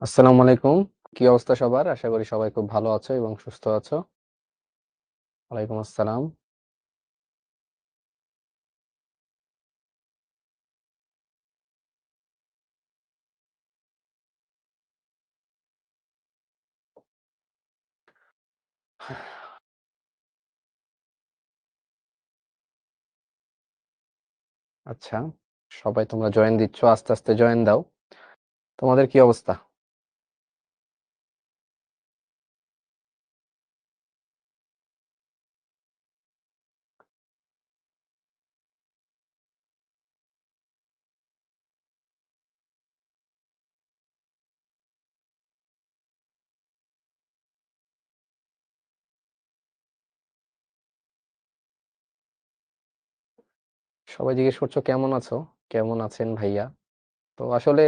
আসসালামু আলাইকুম। কি অবস্থা সবার? আশা করি সবাই খুব ভালো আছো এবং সুস্থ আছো। ওয়ালাইকুম আসসালাম। আচ্ছা, সবাই তোমরা জয়েন দিচ্ছ। আস্তে, আস্তে জয়েন দাও। তোমাদের কি অবস্থা? সবাই জিজ্ঞেস করছো কেমন আছো? কেমন আছেন ভাইয়া? তো আসলে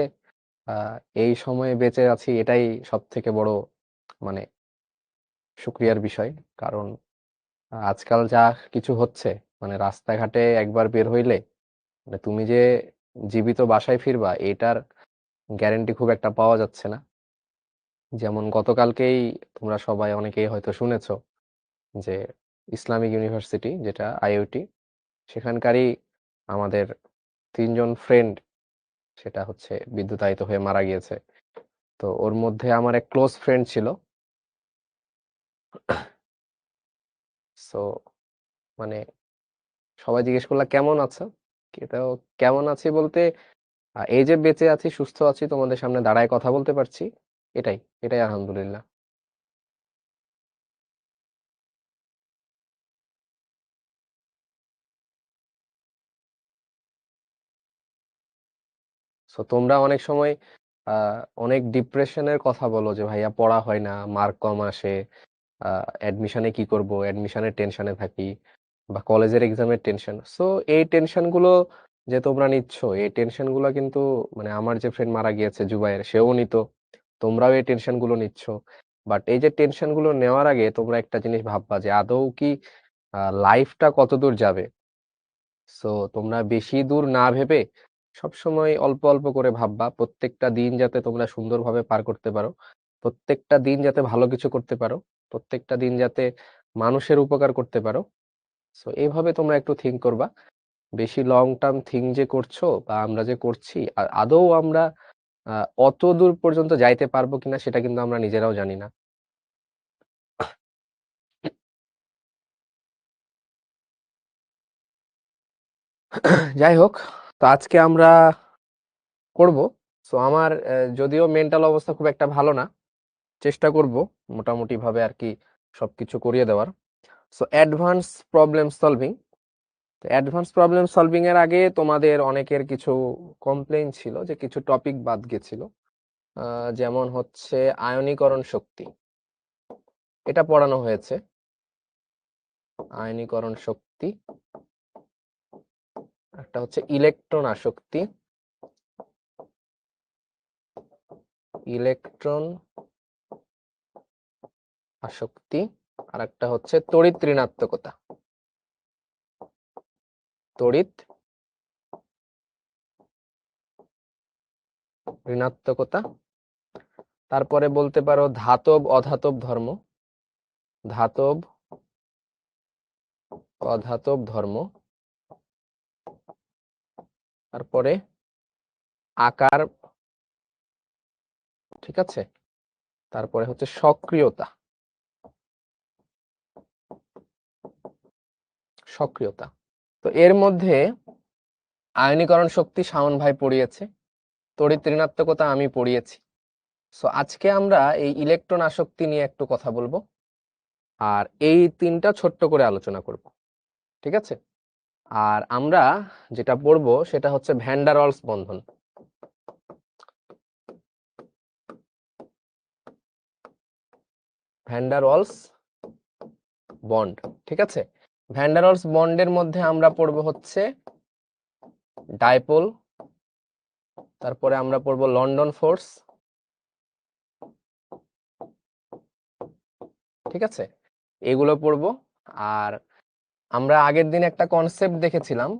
আ এই সময়ে বেঁচে আছি এটাই সবথেকে বড় মানে শুকরিয়ার বিষয়। কারণ আজকাল যা কিছু হচ্ছে রাস্তাঘাটে একবার বের হইলে তুমি যে জীবিত বাসায় ফিরবা এটার গ্যারান্টি খুব একটা পাওয়া যাচ্ছে না। যেমন গতকালকেই তোমরা সবাই অনেকেই হয়তো শুনেছ যে ইসলামিক ইউনিভার্সিটি যেটা আইইউটি সেখানকারই আমাদের ৩ জন ফ্রেন্ড সেটা হচ্ছে বিদ্যুতায়িত হয়ে মারা গিয়েছে। তো ওর মধ্যে আমার এক ক্লোজ ফ্রেন্ড ছিল। সো মানে সবাই জিজ্ঞেস করলা কেমন আছো? তো কেমন আছি বলতে এই যে বেঁচে আছি, সুস্থ আছি, তোমাদের সামনে দাঁড়ায় কথা বলতে পারছি। এটাই, এটাই আলহামদুলিল্লাহ। সো তোমরা অনেক সময় অনেক ডিপ্রেশনের কথা বলো যে ভাইয়া পড়া হয় না, মার্ক কম আসে, অ্যাডমিশনে কি করব, অ্যাডমিশনের টেনশনে থাকি বা কলেজের এক্সামের টেনশন। সো এই টেনশন গুলো যে তোমরা নিচ্ছ, এই টেনশন গুলো কিন্তু আমার যে ফ্রেন্ড মারা গিয়েছে জুবায়ের, সেও নিত। তোমরাও এই টেনশন গুলো নিচ্ছ। বাট এই যে টেনশন গুলো নেওয়ার আগে তোমরা একটা জিনিস ভাববা যে আদৌ কি লাইফটা কত দূর যাবে। সো তোমরা বেশি দূর না ভেবে সবসময় অল্প অল্প করে ভাববা প্রত্যেকটা দিন যাতে তোমরা সুন্দরভাবে পার করতে পারো, প্রত্যেকটা দিন যাতে ভালো কিছু করতে পারো, প্রত্যেকটা দিন যাতে মানুষের উপকার করতে পারো। সো এইভাবে তোমরা একটু থিঙ্ক করবা। বেশি লং টার্ম থিঙ্ক যে করছো বা আমরা যে করছি আদৌ আমরা অত দূর পর্যন্ত যাইতে পারবো কিনা সেটা কিন্তু আমরা নিজেরাও জানি না। যাই হোক, তো আজকে আমরা করব। সো আমার যদিও মেন্টাল অবস্থা খুব একটা ভালো না, চেষ্টা করব মোটামুটি ভাবে আর কি সবকিছু করিয়ে দেওয়ার। So advance problem solving. তো অ্যাডভান্স প্রবলেম সলভিং এর আগে তোমাদের অনেকের কিছু কমপ্লেইন ছিল যে কিছু টপিক বাদ গেছিল। যেমন হচ্ছে আয়নীকরণ শক্তি, এটা পড়ানো হয়েছে। আয়নীকরণ শক্তি, একটা হচ্ছে ইলেকট্রন আসক্তি, ইলেকট্রন আসক্তি, আর একটা হচ্ছে তড়িৎ ঋণাত্মকতা, তড়িৎ ঋণাত্মকতা। তারপরে বলতে পারো ধাতব অধাতব ধর্ম, ধাতব অধাতব ধর্ম। তারপরে আকার, ঠিক আছে। তারপরে হচ্ছে সক্রিয়তা, সক্রিয়তা। তো এর মধ্যে আয়নীকরণ শক্তি শাওন ভাই পড়িয়েছে, তড়িৎ ঋণাত্মকতা আমি পড়িয়েছি। সো আজকে আমরা এই ইলেকট্রন আসক্তি নিয়ে একটু কথা বলবো আর এই তিনটা ছোট্ট করে আলোচনা করব, ঠিক আছে। আর আমরা যেটা পড়বো সেটা হচ্ছে ভ্যান ডার ওয়ালস বন্ধন। ভ্যান ডার ওয়ালস বন্ড, ঠিক আছে। ভ্যান ডার ওয়ালস বন্ডের মধ্যে আমরা পড়বো হচ্ছে ডাইপোল, তারপরে আমরা পড়বো লন্ডন ফোর্স, ঠিক আছে, এগুলো পড়বো। আর আমরা আগের দিন একটা কনসেপ্ট দেখেছিলাম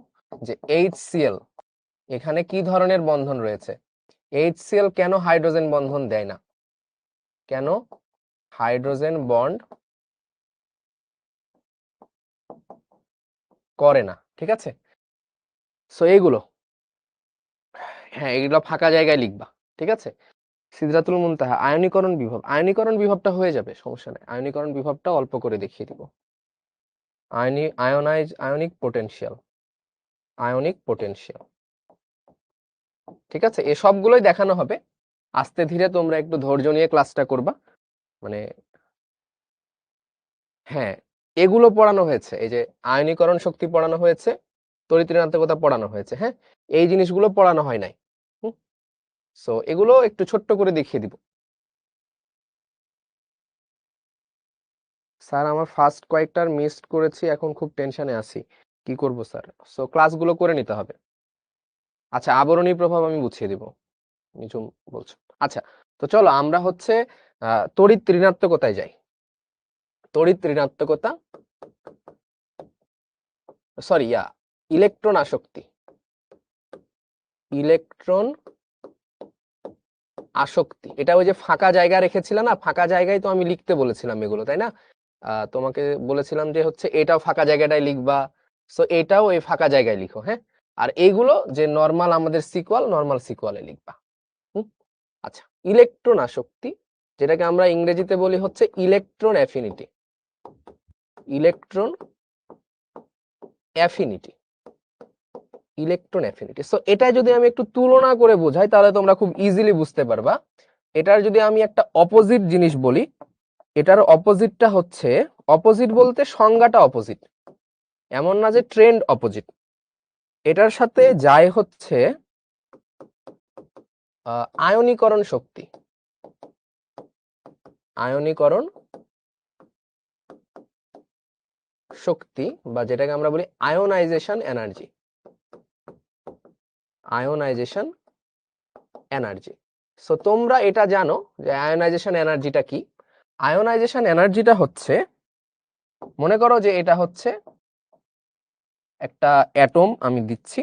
যে এইচসিএল, এখানে কি ধরনের বন্ধন রয়েছে, এইচসিএল কেন হাইড্রোজেন বন্ধন দেয় না, কেন হাইড্রোজেন বন্ড করে না, ঠিক আছে? সো এইগুলো, হ্যাঁ এগুলো ফাঁকা জায়গায় লিখবা, ঠিক আছে? সিদরাতুল মুনতাহা, আয়নীকরণ বিভব, আয়নীকরণ বিভবটা হয়ে যাবে, সমস্যা নেই, আয়নীকরণ বিভবটা অল্প করে দেখিয়ে দিব। আয়নিক পোটেনশিয়াল, আয়নিক পোটেনশিয়াল, ঠিক আছে? এই সবগুলোই দেখানো হবে। আস্তে ধীরে তোমরা একটু ধৈর্য নিয়ে ক্লাসটা করবা, মানে হ্যাঁ এগুলো পড়ানো হয়েছে, এই যে আয়নীকরণ শক্তি পড়ানো হয়েছে, তড়িৎ ঋণাত্মকতা পড়ানো হয়েছে, হ্যাঁ এই জিনিসগুলো পড়ানো হয় নাই। সো এগুলো একটু ছোট্ট করে দেখিয়ে দিব। স্যার আমার ফার্স্ট কয়েকটার মিস করেছি, এখন খুব টেনশনে আছি, কি করব স্যার? সো ক্লাসগুলো করে নিতে হবে। আচ্ছা আবরণী প্রভাব আমি বুঝিয়ে দিব, নিঝুম বলছো। আচ্ছা তো চলো আমরা হচ্ছে তড়িৎ ঋণাত্মকতায় যাই। তড়িৎ ঋণাত্মকতা, সরি ইলেকট্রন আসক্তি, ইলেকট্রন আসক্তি, এটা ওই যে ফাঁকা জায়গা রেখেছিল না, ফাঁকা জায়গায় তো আমি লিখতে বলেছিলাম এগুলো, তাই না? তোমাকে বলেছিলাম যে হচ্ছে এটাও ফাঁকা জায়গাটায় লিখবা, সো এটাও এই ফাঁকা জায়গায় লিখো, হ্যাঁ। আর এইগুলো যে নরমাল আমাদের সিকোয়াল, নরমাল সিকোয়ালে লিখবা। আচ্ছা ইলেকট্রন আসক্তি, যেটাকে আমরা ইংরেজিতে বলি হচ্ছে electron affinity, electron affinity, electron affinity. So এটা যদি আমি একটু তুলনা করে বোঝাই তাহলে তোমরা খুব ইজিলি বুঝতে পারবা। এটার যদি আমি একটা অপোজিট জিনিস বলি, এটার অপোজিটটা হচ্ছে, অপোজিট বলতে সংজ্ঞাটা অপোজিট, এমন না যে ট্রেন্ড অপোজিট, এটার সাথে যায় হচ্ছে আয়নীকরণ শক্তি, আয়নীকরণ শক্তি, বা যেটাকে আমরা বলি ionization energy, ionization energy. So তোমরা এটা জানো যে আয়োনাইজেশন এনার্জিটা কি? আয়োনাইজেশন এনার্জিটা হচ্ছে, মনে করো যে এটা হচ্ছে একটা অ্যাটম, আমি দিচ্ছি,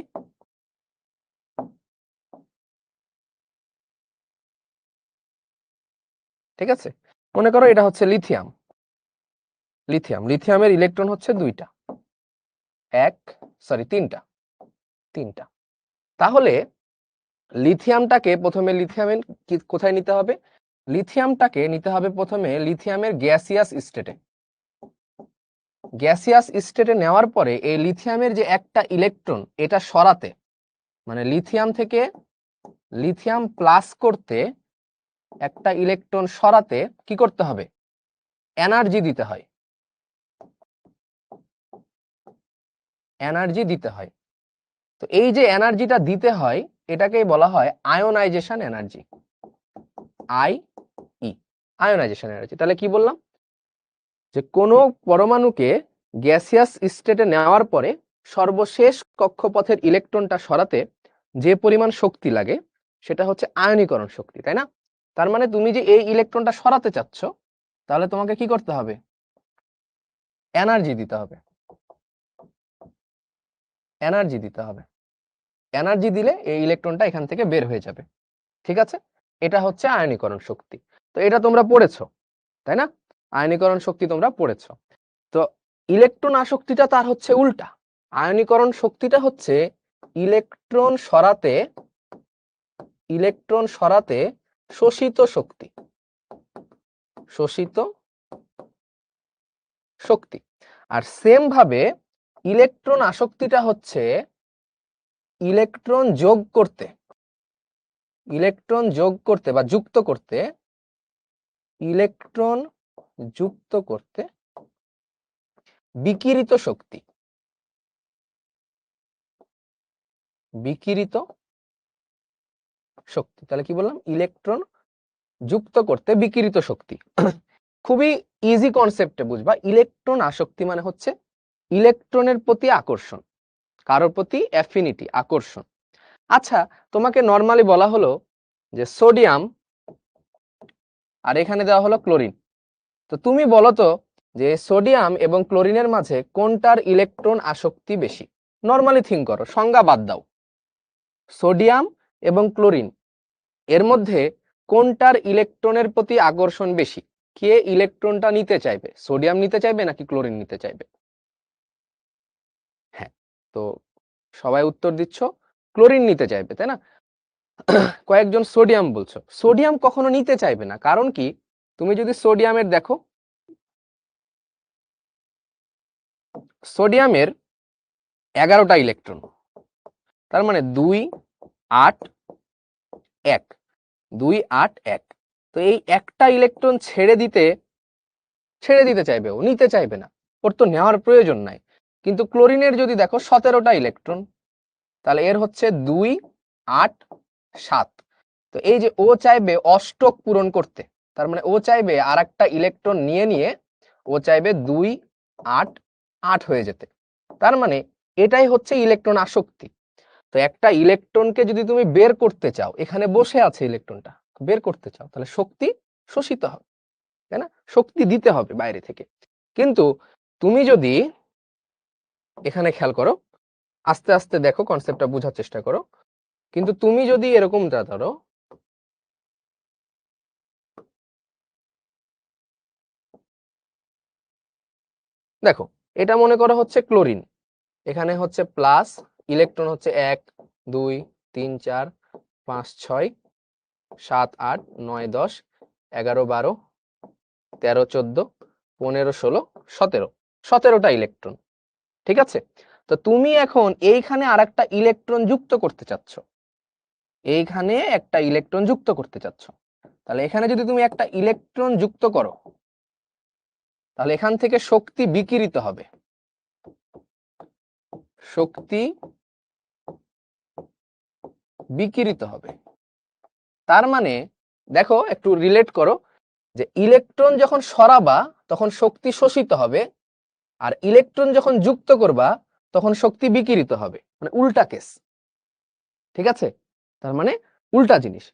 ঠিক আছে? মনে করো এটা হচ্ছে লিথিয়াম, লিথিয়ামের ইলেকট্রন হচ্ছে দুইটা, তিনটা, তিনটা। তাহলে লিথিয়ামটাকে প্রথমে, লিথিয়ামের কোথায় নিতে হবে? লিথিয়ামটাকে নিতে হবে প্রথমে লিথিয়ামের গ্যাসিয়াস স্টেটে, গ্যাসিয়াস স্টেটে নেওয়ার পরে এই লিথিয়ামের যে একটা ইলেকট্রন এটা সরাতে, মানে লিথিয়াম থেকে লিথিয়াম প্লাস করতে একটা ইলেকট্রন সরাতে কি করতে হবে? এনার্জি দিতে হয়, এনার্জি দিতে হয়। তো এই যে এনার্জিটা দিতে হয় এটাকেই বলা হয় ionization energy, I E, ionization energy. তাহলে কি বললাম? যে কোনো পরমাণুকে গ্যাসিয়াস স্টেটে নেওয়ার পরে সর্বশেষ কক্ষপথের ইলেকট্রনটা সরাতে যে পরিমাণ শক্তি লাগে সেটা হচ্ছে আয়নীকরণ শক্তি, তাই না? তার মানে তুমি যে এই ইলেকট্রনটা সরাতে চাচ্ছ, তাহলে তোমাকে কি করতে হবে? এনার্জি দিতে হবে, এনার্জি দিতে হবে। এনার্জি দিলে এই ইলেকট্রনটা এখান থেকে বের হয়ে যাবে, ঠিক আছে? এটা হচ্ছে আয়নীকরণ শক্তি। তো এটা তোমরা পড়েছো, তাই না? আয়নীকরণ শক্তি তোমরা পড়েছো। তো ইলেকট্রন আসক্তিটা তার হচ্ছে উল্টা, আয়নীকরণ শক্তিটা হচ্ছে ইলেকট্রন সরাতে, ইলেকট্রন সরাতে শোষিত শক্তি, শোষিত শক্তি। আর সেম ভাবে ইলেকট্রন আসক্তিটা হচ্ছে ইলেকট্রন যোগ করতে, ইলেকট্রন যোগ করতে বা যুক্ত করতে, ইলেকট্রন যুক্ত করতে বিকিরিত শক্তি, বিকিরিত শক্তি। তাহলে কি বললাম? ইলেকট্রন যুক্ত করতে বিকিরিত শক্তি। খুবই ইজি কনসেপ্টে বুঝবা, ইলেকট্রন আসক্তি মানে হচ্ছে ইলেকট্রনের প্রতি আকর্ষণ, কারোর প্রতি অ্যাফিনিটি, আকর্ষণ। আচ্ছা তোমাকে নরমালি বলা হলো যে সোডিয়াম আর এখানে দেওয়া হলো ক্লোরিন, তো তুমি বলো তো যে সোডিয়াম এবং ক্লোরিনের মাঝে কোনটার ইলেকট্রন আসক্তি বেশি? নরমালি থিঙ্ক করো, সংজ্ঞা বাদ দাও। সোডিয়াম এবং ক্লোরিন এর মধ্যে কোনটার ইলেকট্রনের প্রতি আকর্ষণ বেশি? কে ইলেকট্রনটা নিতে চাইবে? সোডিয়াম নিতে চাইবে নাকি ক্লোরিন নিতে চাইবে? হ্যাঁ, তো সবাই উত্তর দিচ্ছ ক্লোরিন নিতে চাইবে, তাই না? কয়েকজন সোডিয়াম বলছো। সোডিয়াম কখনো নিতে চাইবে না, কারণ কি? তুমি যদি সোডিয়ামের দেখো, সোডিয়ামের 11টা ইলেকট্রন, তার মানে 2 8 1, 2 8 1। তো এই একটা ইলেকট্রন ছেড়ে দিতে চাইবে, ও নিতে চাইবে না, ওর তো নেওয়ার প্রয়োজন নাই। কিন্তু ক্লোরিনের যদি দেখো 17টা ইলেকট্রন, তাহলে এর হচ্ছে 2 8 7। তো এই যে ও চাইবে অষ্টক পূরণ করতে, তার মানে ও চাইবে আর একটা ইলেকট্রন নিয়ে ও চাইবে 2 8 8 হয়ে যেতে। তার মানে এটাই হচ্ছে ইলেকট্রন আসক্তি। তো একটা ইলেকট্রনকে যদি তুমি বের করতে চাও, এখানে বসে আছে ইলেকট্রনটা, বের করতে চাও, তাহলে শক্তি শোষিত হবে, তাই না? শক্তি দিতে হবে বাইরে থেকে। কিন্তু তুমি যদি এখানে খেয়াল করো, আস্তে আস্তে দেখো, কনসেপ্টটা বোঝার চেষ্টা করো। কিন্তু তুমি যদি এরকমটা ধরো, দেখো এটা মনে করো হচ্ছে ক্লোরিন, এখানে হচ্ছে প্লাস, ইলেকট্রন হচ্ছে 1 2 3 4 5 6 7 8 9 10 11 12 13 14 15 16 17, 17টা ইলেকট্রন, ঠিক আছে? তো তুমি এখন এইখানে আরেকটা ইলেকট্রন যুক্ত করতে চাচ্ছ, এইখানে একটা ইলেকট্রন যুক্ত করতে চাচ্ছ। তাহলে এখানে যদি তুমি একটা ইলেকট্রন যুক্ত করো, তাহলে এখান থেকে শক্তি বিকিরিত হবে, শক্তি বিকিরিত হবে। তার মানে দেখো, একটু রিলেট করো, যে ইলেকট্রন যখন সরাবা তখন শক্তি শোষিত হবে, আর ইলেকট্রন যখন যুক্ত করবা তখন শক্তি বিকিরিত হবে, মানে উল্টা কেস, ঠিক আছে? তার মানে উল্টা জিনিস।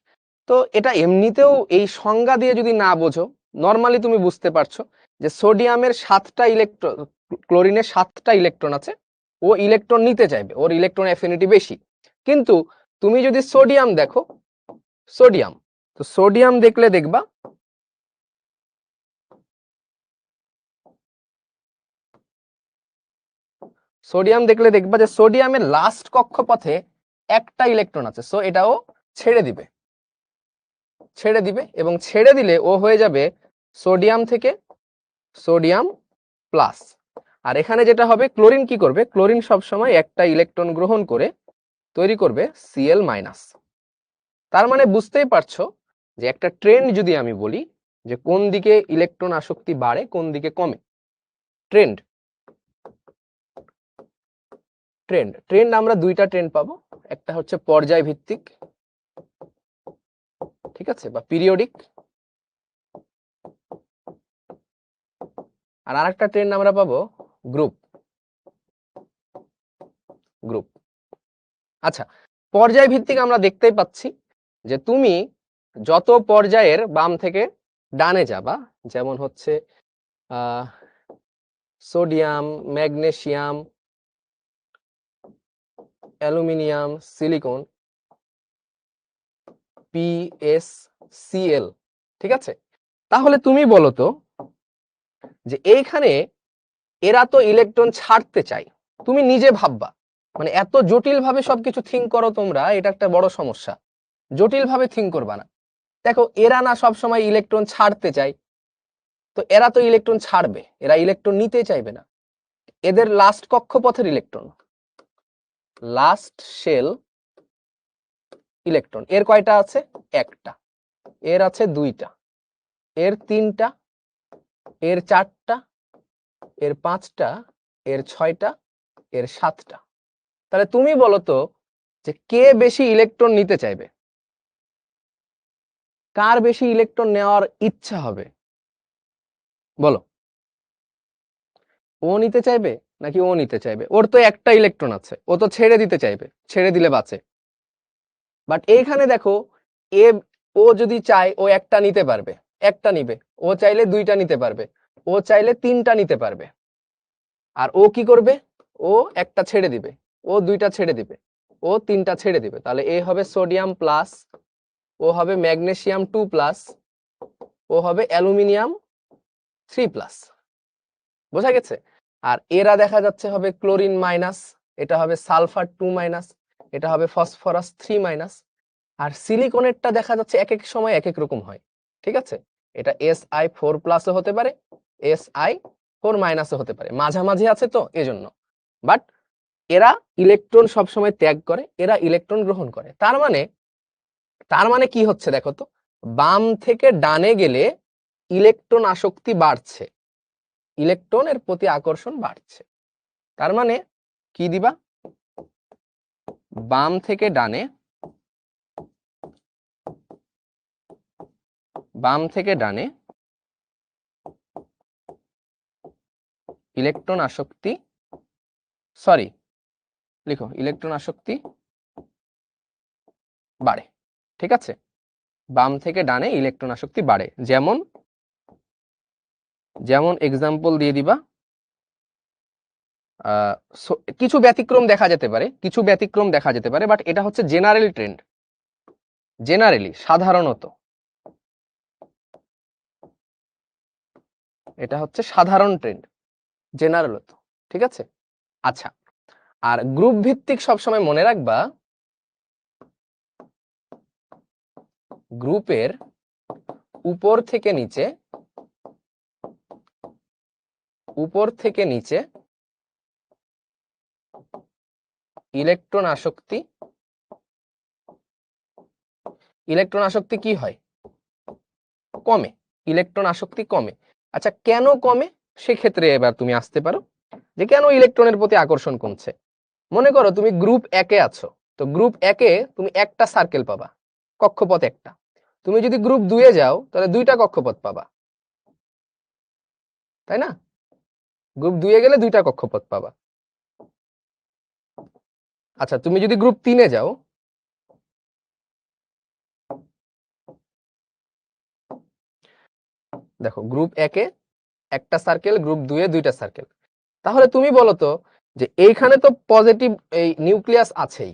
তো এটা এমনিতেও এই সংজ্ঞা দিয়ে যদি না বোঝো, নর্মালি তুমি বুঝতে পারছো যে সোডিয়ামের 7টা ইলেকট্রন, ক্লোরিনের 7টা ইলেকট্রন আছে, ও ইলেকট্রন নিতে চাইবে, ওর ইলেকট্রন অ্যাফিনিটি বেশি। কিন্তু তুমি যদি সোডিয়াম দেখো, সোডিয়াম, তো সোডিয়াম দেখলে দেখবা যে সোডিয়ামের লাস্ট কক্ষপথে একটা ইলেকট্রন আছে, সো এটাও ছেড়ে দিবে, এবং ছেড়ে দিলে ও হয়ে যাবে সোডিয়াম থেকে সোডিয়াম প্লাস। আর এখানে যেটা হবে, ক্লোরিন কি করবে? ক্লোরিন সবসময় একটা ইলেকট্রন গ্রহণ করে তৈরি করবে Cl মাইনাস। তার মানে বুঝতেই পারছো যে একটা ট্রেন্ড যদি আমি বলি, যে কোন দিকে ইলেকট্রন আসক্তি বাড়ে, কোন দিকে কমে, ট্রেন্ড ট্রেন্ড ট্রেন্ড আমরা দুইটা ট্রেন্ড পাবো, একটা হচ্ছে পর্যায় ভিত্তিক, ঠিক আছে, বা পিরিয়ডিক, আর আরেকটা ট্রেন্ড আমরা পাবো গ্রুপ। আচ্ছা, পর্যায় ভিত্তিক আমরা দেখতেই পাচ্ছি যে তুমি যত পর্যায়ের বাম থেকে ডানে যাবা, যেমন হচ্ছে sodium, magnesium, aluminium, silicon, PsCl, ঠিক আছে? তাহলে তুমি বলো তো, যে এইখানে এরা তো ইলেকট্রন ছাড়তে চায়, তুমি নিজে ভাববা, মানে এত জটিল ভাবে সবকিছু থিঙ্ক করো তোমরা, এটা একটা বড় সমস্যা। জটিল ভাবে থিঙ্ক করবা না। দেখো, এরা না সব সময় ইলেকট্রন ছাড়তে চায়, তো এরা তো ইলেকট্রন ছাড়বে, এরা ইলেকট্রন নিতে চাইবে না। এদের লাস্ট কক্ষপথের ইলেকট্রন, লাস্ট শেল ইলেকট্রন, এর কয়টা আছে? একটা। এর আছে দুইটা, এর তিনটা, এর চারটা, এর পাঁচটা, এর ছয়টা, এর সাতটা। তাহলে তুমি বলো তো, যে কে বেশি ইলেকট্রন নিতে চাইবে? কার বেশি ইলেকট্রন নেওয়ার ইচ্ছা হবে? বলো, ও নিতে চাইবে নাকি ও নিতে চাইবে? ওর তো একটা ইলেকট্রন আছে, ও তো ছেড়ে দিতে চাইবে, ছেড়ে দিলে বাঁচে। বাট এইখানে দেখো, এ ও যদি চায় ও একটা নিতে পারবে, একটা নিবে, ও চাইলে দুইটা নিতে পারবে, ও চাইলে তিনটা নিতে পারবে। আর ও কি করবে? ও একটা ছেড়ে দিবে, ও দুইটা ছেড়ে দিবে, ও তিনটা ছেড়ে দিবে। তাহলে এ হবে সোডিয়াম প্লাস ও হবে ম্যাগনেসিয়াম 2+, ও হবে অ্যালুমিনিয়াম 3+। বোঝা গেছে? আর এরা দেখা যাচ্ছে হবে ক্লোরিন মাইনাস, এটা হবে সালফার 2-, এটা হবে ফসফরাস 3-। আর সিলিকনেরটা দেখা যাচ্ছে এক এক সময় এক এক রকম হয়, ঠিক আছে? এটা Si4+ হতে পারে, Si4- হতে পারে, মাঝামাঝি আছে তো এজন্য। বাট এরা ইলেকট্রন সবসময় ত্যাগ করে, এরা ইলেকট্রন গ্রহণ করে। তার মানে কি হচ্ছে দেখো তো, বাম থেকে ডানে গেলে ইলেকট্রন আসক্তি বাড়ছে, ইলেকট্রনের প্রতি আকর্ষণ বাড়ছে। তার মানে কি দিবা, বাম থেকে ডানে, বাম থেকে ডানে ইলেকট্রন আসক্তি, সরি লিখো ইলেকট্রন আসক্তি বাড়ে, ঠিক আছে? বাম থেকে ডানে ইলেকট্রন আসক্তি বাড়ে। যেমন যেমন এক্সাম্পল দিয়ে দিবা, কিছু ব্যতিক্রম দেখা যেতে পারে, কিছু ব্যতিক্রম দেখা যেতে পারে, বাট এটা হচ্ছে জেনারেল ট্রেন্ড, জেনারেলি সাধারণত এটা হচ্ছে সাধারণ ট্রেন্ড, জেনারেলত, ঠিক আছে? আচ্ছা, আর গ্রুপ ভিত্তিক সবসময় মনে রাখবা, গ্রুপের উপর থেকে নিচে, উপর থেকে নিচে ইলেকট্রন আসক্তি, ইলেকট্রন আসক্তি কি হয়, কমে, ইলেকট্রন আসক্তি কমে। আচ্ছা কেন কমে, সেক্ষেত্রে এবার তুমি আসতে পারো যে কেন ইলেকট্রনের প্রতি আকর্ষণ কমছে। মনে করো তুমি গ্রুপ 1-এ আছো, তো গ্রুপ 1-এ তুমি একটা সার্কেল পাবা, কক্ষপথ একটা। তুমি যদি গ্রুপ 2-এ যাও তাহলে 2টা কক্ষপথ পাবা, তাই না? গ্রুপ 2-এ গেলে 2টা কক্ষপথ পাবা। আচ্ছা তুমি যদি গ্রুপ 3-এ যাও, দেখো গ্রুপ 1-এ একটা সার্কেল, গ্রুপ 2-এ 2টা সার্কেল। তাহলে তুমি বলো তো যে এইখানে তো পজিটিভ এই নিউক্লিয়াস আছেই,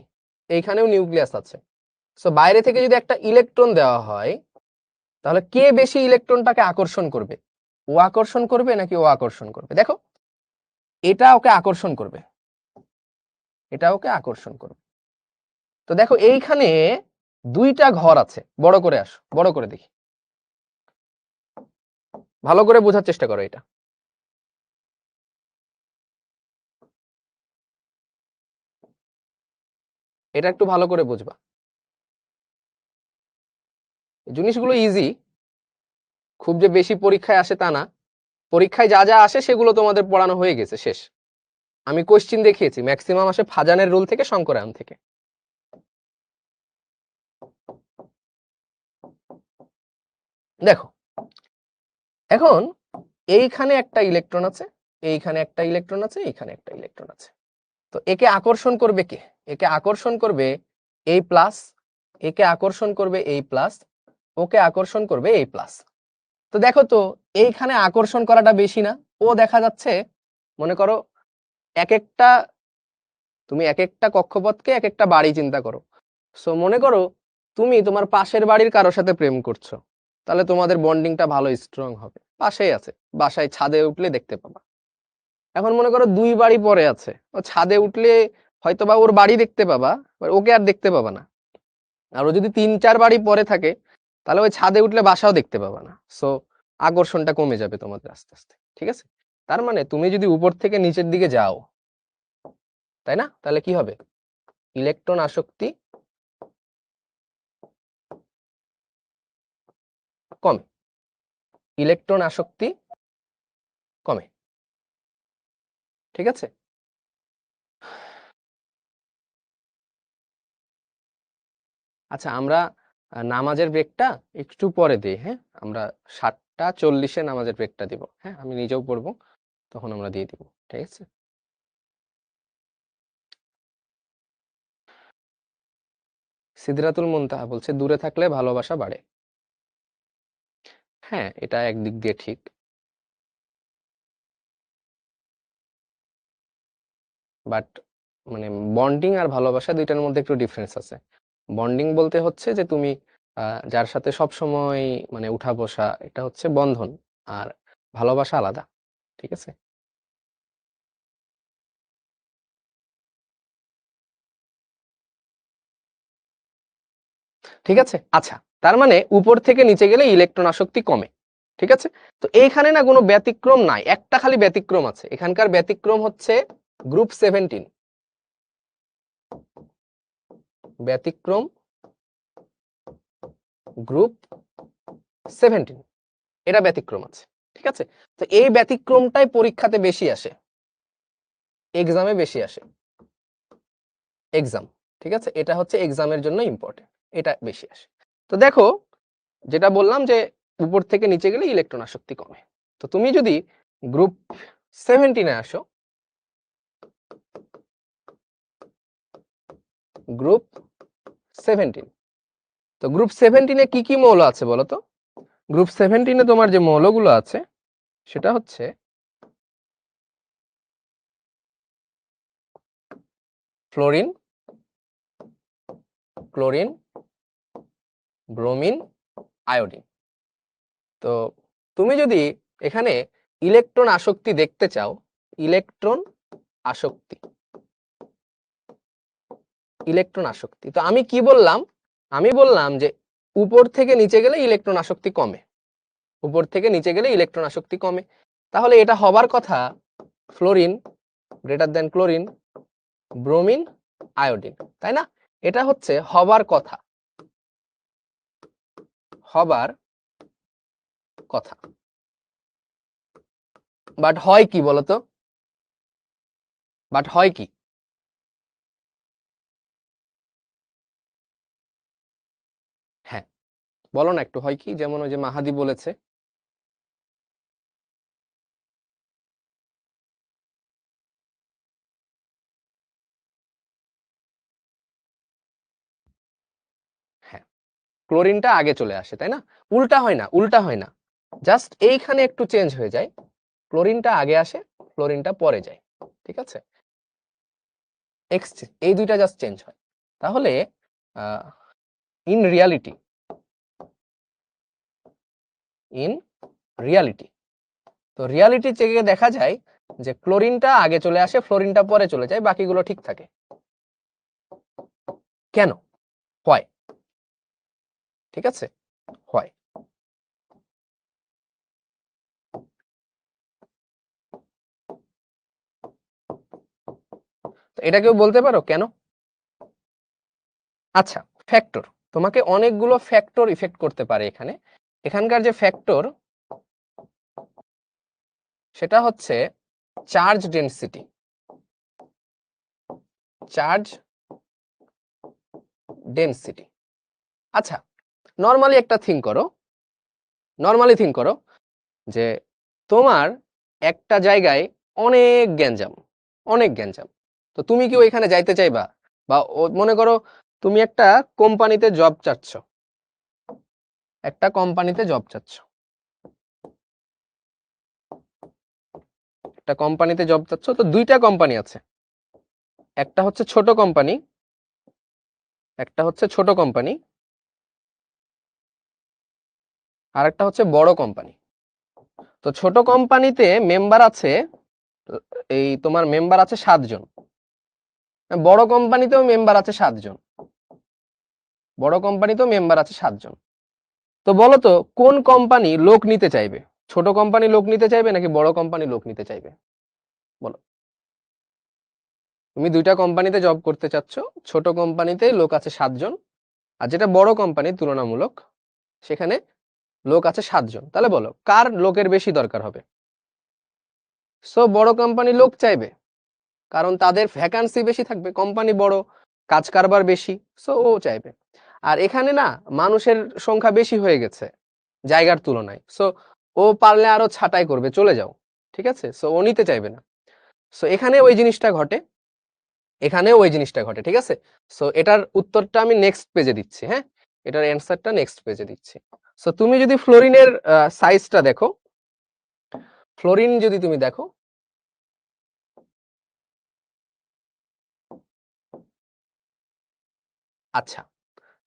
এইখানেও নিউক্লিয়াস আছে, সো বাইরে থেকে যদি একটা ইলেকট্রন দেওয়া হয় তাহলে কে বেশি ইলেকট্রনটাকে আকর্ষণ করবে, ও আকর্ষণ করবে নাকি ও আকর্ষণ করবে? দেখো এটা ওকে আকর্ষণ করবে, এটা ওকে আকর্ষণ করবে। তো দেখো এইখানে 2টা ঘর আছে, বড় করে আসো, বড় করে দেখি, ভালো করে বোঝার চেষ্টা করো এটা। এটা একটু ভালো করে বুঝবা, জিনিসগুলো ইজি, খুব যে বেশি পরীক্ষায় আসে তা না। পরীক্ষায় যা যা আসে সেগুলো তোমাদের পড়ানো হয়ে গেছে, শেষ। আমি কোশ্চিন দেখিয়েছি, ম্যাক্সিমাম আসে ফাজানের রুল থেকে, শঙ্করায়ন থেকে। দেখো এখন এইখানে একটা ইলেকট্রন আছে, এইখানে একটা ইলেকট্রন আছে, এইখানে একটা ইলেকট্রন আছে। তো একে আকর্ষণ করবে কে? একে আকর্ষণ করবে এই+, একে আকর্ষণ করবে এই+, ওকে আকর্ষণ করবে এই+। তো দেখো তো এইখানে আকর্ষণ করাটা বেশি না? ও দেখা যাচ্ছে, মনে করো এক একটা, তুমি এক একটা কক্ষপথকে এক একটা বাড়ি চিন্তা করো। সো মনে করো তুমি তোমার পাশের বাড়ির কারোর সাথে প্রেম করছো, তাহলে তোমাদের বন্ডিংটা ভালো স্ট্রং হবে, পাশেই আছে, বাসায় ছাদে উঠলে দেখতে পাবা। এখন মনে করো 2 বাড়ি পরে আছে, ও ছাদে উঠলে হয়তোবা ওর বাড়ি দেখতে পাবা, ওকে আর দেখতে পাবা না। আর ও যদি 3-4 বাড়ি পরে থাকে তাহলে ওই ছাদে উঠলে বাসাও দেখতে পাবা না। সো আকর্ষণটা কমে যাবে তোমাদের আস্তে আস্তে, ঠিক আছে? তার মানে তুমি যদি উপর থেকে নিচের দিকে যাও, তাই না, তাহলে কি হবে, ইলেকট্রন আসক্তি কমে, ইলেকট্রন আসক্তি কমে, ঠিক আছে? আচ্ছা আমরা নামাজের ব্রেকটা একটু পরে দিই, হ্যাঁ? আমরা 7:40-এ নামাজের ব্রেকটা দিব, হ্যাঁ? আমি নিজেও পড়বো, তখন আমরা দিয়ে দিব, ঠিক আছে? সিদরাতুল মুনতাহা বলছে দূরে থাকলে ভালোবাসা বাড়ে। হ্যাঁ এটা একদিক দিয়ে ঠিক, বাট মানে বন্ডিং আর ভালোবাসা দুইটার মধ্যে একটু ডিফারেন্স আছে। বন্ডিং বলতে হচ্ছে যে তুমি যার সাথে সব সময় মানে উঠা বসা, এটা হচ্ছে বন্ধন, আর ভালোবাসা আলাদা। ঠিক আছে? ঠিক আছে, আচ্ছা, তার মানে উপর থেকে নিচে গেলে ইলেকট্রন আসক্তি কমে। ঠিক আছে, তো এইখানে না কোনো ব্যতিক্রম নাই, একটা খালি ব্যতিক্রম আছে। এখানকার ব্যতিক্রম হচ্ছে গ্রুপ 17। ব্যতিক্রম গ্রুপ 17, এটা ব্যতিক্রম আছে। ঠিক আছে, তো এই ব্যতিক্রমটাই পরীক্ষাতে বেশি আসে, এক্সামে বেশি আসে। এক্সাম, ঠিক আছে, এটা হচ্ছে এক্সামের জন্য ইম্পর্টেন্ট, এটা বেশি আসে। তো দেখো, যেটা বললাম যে উপর থেকে নিচে গেলে ইলেকট্রন আসক্তি কমে। তো তুমি যদি গ্রুপ 17-এ আসো, গ্রুপ 17, তো গ্রুপ 17-এ কি কি মৌল আছে বলো তো? গ্রুপ 17-এ তোমার যে মৌলগুলো আছে সেটা হচ্ছে ফ্লোরিন, ক্লোরিন, ব্রোমিন, আয়োডিন। তো তুমি যদি এখানে ইলেকট্রন আসক্তি দেখতে চাও, ইলেকট্রন আসক্তি, ইলেকট্রন আসক্তি, তো আমি কি বললাম? আমি বললাম যে উপর থেকে নিচে গেলে ইলেকট্রন আসক্তি কমে, উপর থেকে নিচে গেলে ইলেকট্রন আসক্তি কমে। তাহলে এটা হবার কথা fluorine greater than chlorine, bromine, iodine, তাই না? এটা হচ্ছে হবার কথা, হবার কথা। বাট হয় কি বলতো? বাট হয় কি? হ্যাঁ, বলো না একটু, হয় কি? যেমন ওই যে মাহাদি বলেছে। হ্যাঁ, ক্লোরিনটা আগে চলে আসে, তাই না? উল্টা হয় না, উল্টা হয় না, জাস্ট এইখানে একটু চেঞ্জ হয়ে যায়, ক্লোরিনটা আগে আসে, ফ্লোরিনটা পরে যায়। ঠিক আছে, এক্সচেঞ্জ, এই দুইটা জাস্ট চেঞ্জ হয়। তাহলে ইন রিয়ালিটি, ইন রিয়ালিটি, তো রিয়ালিটি চেকে দেখা যায় যে ক্লোরিনটা আগে চলে আসে, ফ্লোরিনটা পরে চলে যায়, বাকিগুলো ঠিক থাকে। কেন হয়? ঠিক আছে, হয়। তো এটা কেউ বলতে পারো কেন? আচ্ছা, ফ্যাক্টর, তোমাকে অনেকগুলো ফ্যাক্টর ইফেক্ট করতে পারে এখানে। এখানকার যে ফ্যাক্টর সেটা হচ্ছে চার্জ ডেনসিটি, চার্জ ডেনসিটি। আচ্ছা, নর্মালি একটা থিঙ্ক করো, নর্মালি থিঙ্ক করো যে তোমার একটা জায়গায় অনেক গ্যাঞ্জাম, অনেক গ্যাঞ্জাম, তো তুমি কি ওইখানে যাইতে চাইবা? বা মনে করো তুমি একটা কোম্পানিতে জব চাচ্ছ, একটা কোম্পানিতে জব চাচ্ছ, একটা কোম্পানিতে জব চাচ্ছ, তো দুইটা কোম্পানি আছে, একটা হচ্ছে ছোট কোম্পানি, একটা হচ্ছে ছোট কোম্পানি, আর একটা হচ্ছে বড় কোম্পানি। তো ছোট কোম্পানিতে মেম্বার আছে, এই তোমার মেম্বার আছে 7 জন, বড় কোম্পানিতেও মেম্বার আছে 7 জন, বড় কোম্পানিতেও মেম্বার আছে 7 জন। তো বলো তো কোন কোম্পানি লোক নিতে চাইবে? ছোট কোম্পানি লোক নিতে চাইবে নাকি বড় কোম্পানি লোক নিতে চাইবে? বলো। তুমি দুইটা কোম্পানিতে জব করতে চাচ্ছ, ছোট কোম্পানিতে লোক আছে 7 জন, আর যেটা বড় কোম্পানি তুলনামূলক সেখানে লোক আছে 7 জন, তাহলে বলো কার লোকের বেশি দরকার হবে? সো বড় কোম্পানি লোক চাইবে, কারণ তাদের ভ্যাকান্সি বেশি থাকবে, কোম্পানি বড়, কাজ কারবার বেশি, সো ও চাইবে। আর এখানে না মানুষের সংখ্যা বেশি হয়ে গেছে জায়গার তুলনায়, সো ও পারলে আরো ছাঁটাই করবে, চলে যাও। ঠিক আছে, সো ও নিতে চাইবে না। সো এখানে ওই জিনিসটা ঘটে, এখানেও ওই জিনিসটা ঘটে। ঠিক আছে, সো এটার উত্তরটা আমি নেক্সট পেজে দিচ্ছি। হ্যাঁ, এটার অ্যান্সারটা নেক্সট পেজে দিচ্ছি। সো তুমি যদি ফ্লোরিনের সাইজটা দেখো, ফ্লোরিন যদি তুমি দেখো, আচ্ছা,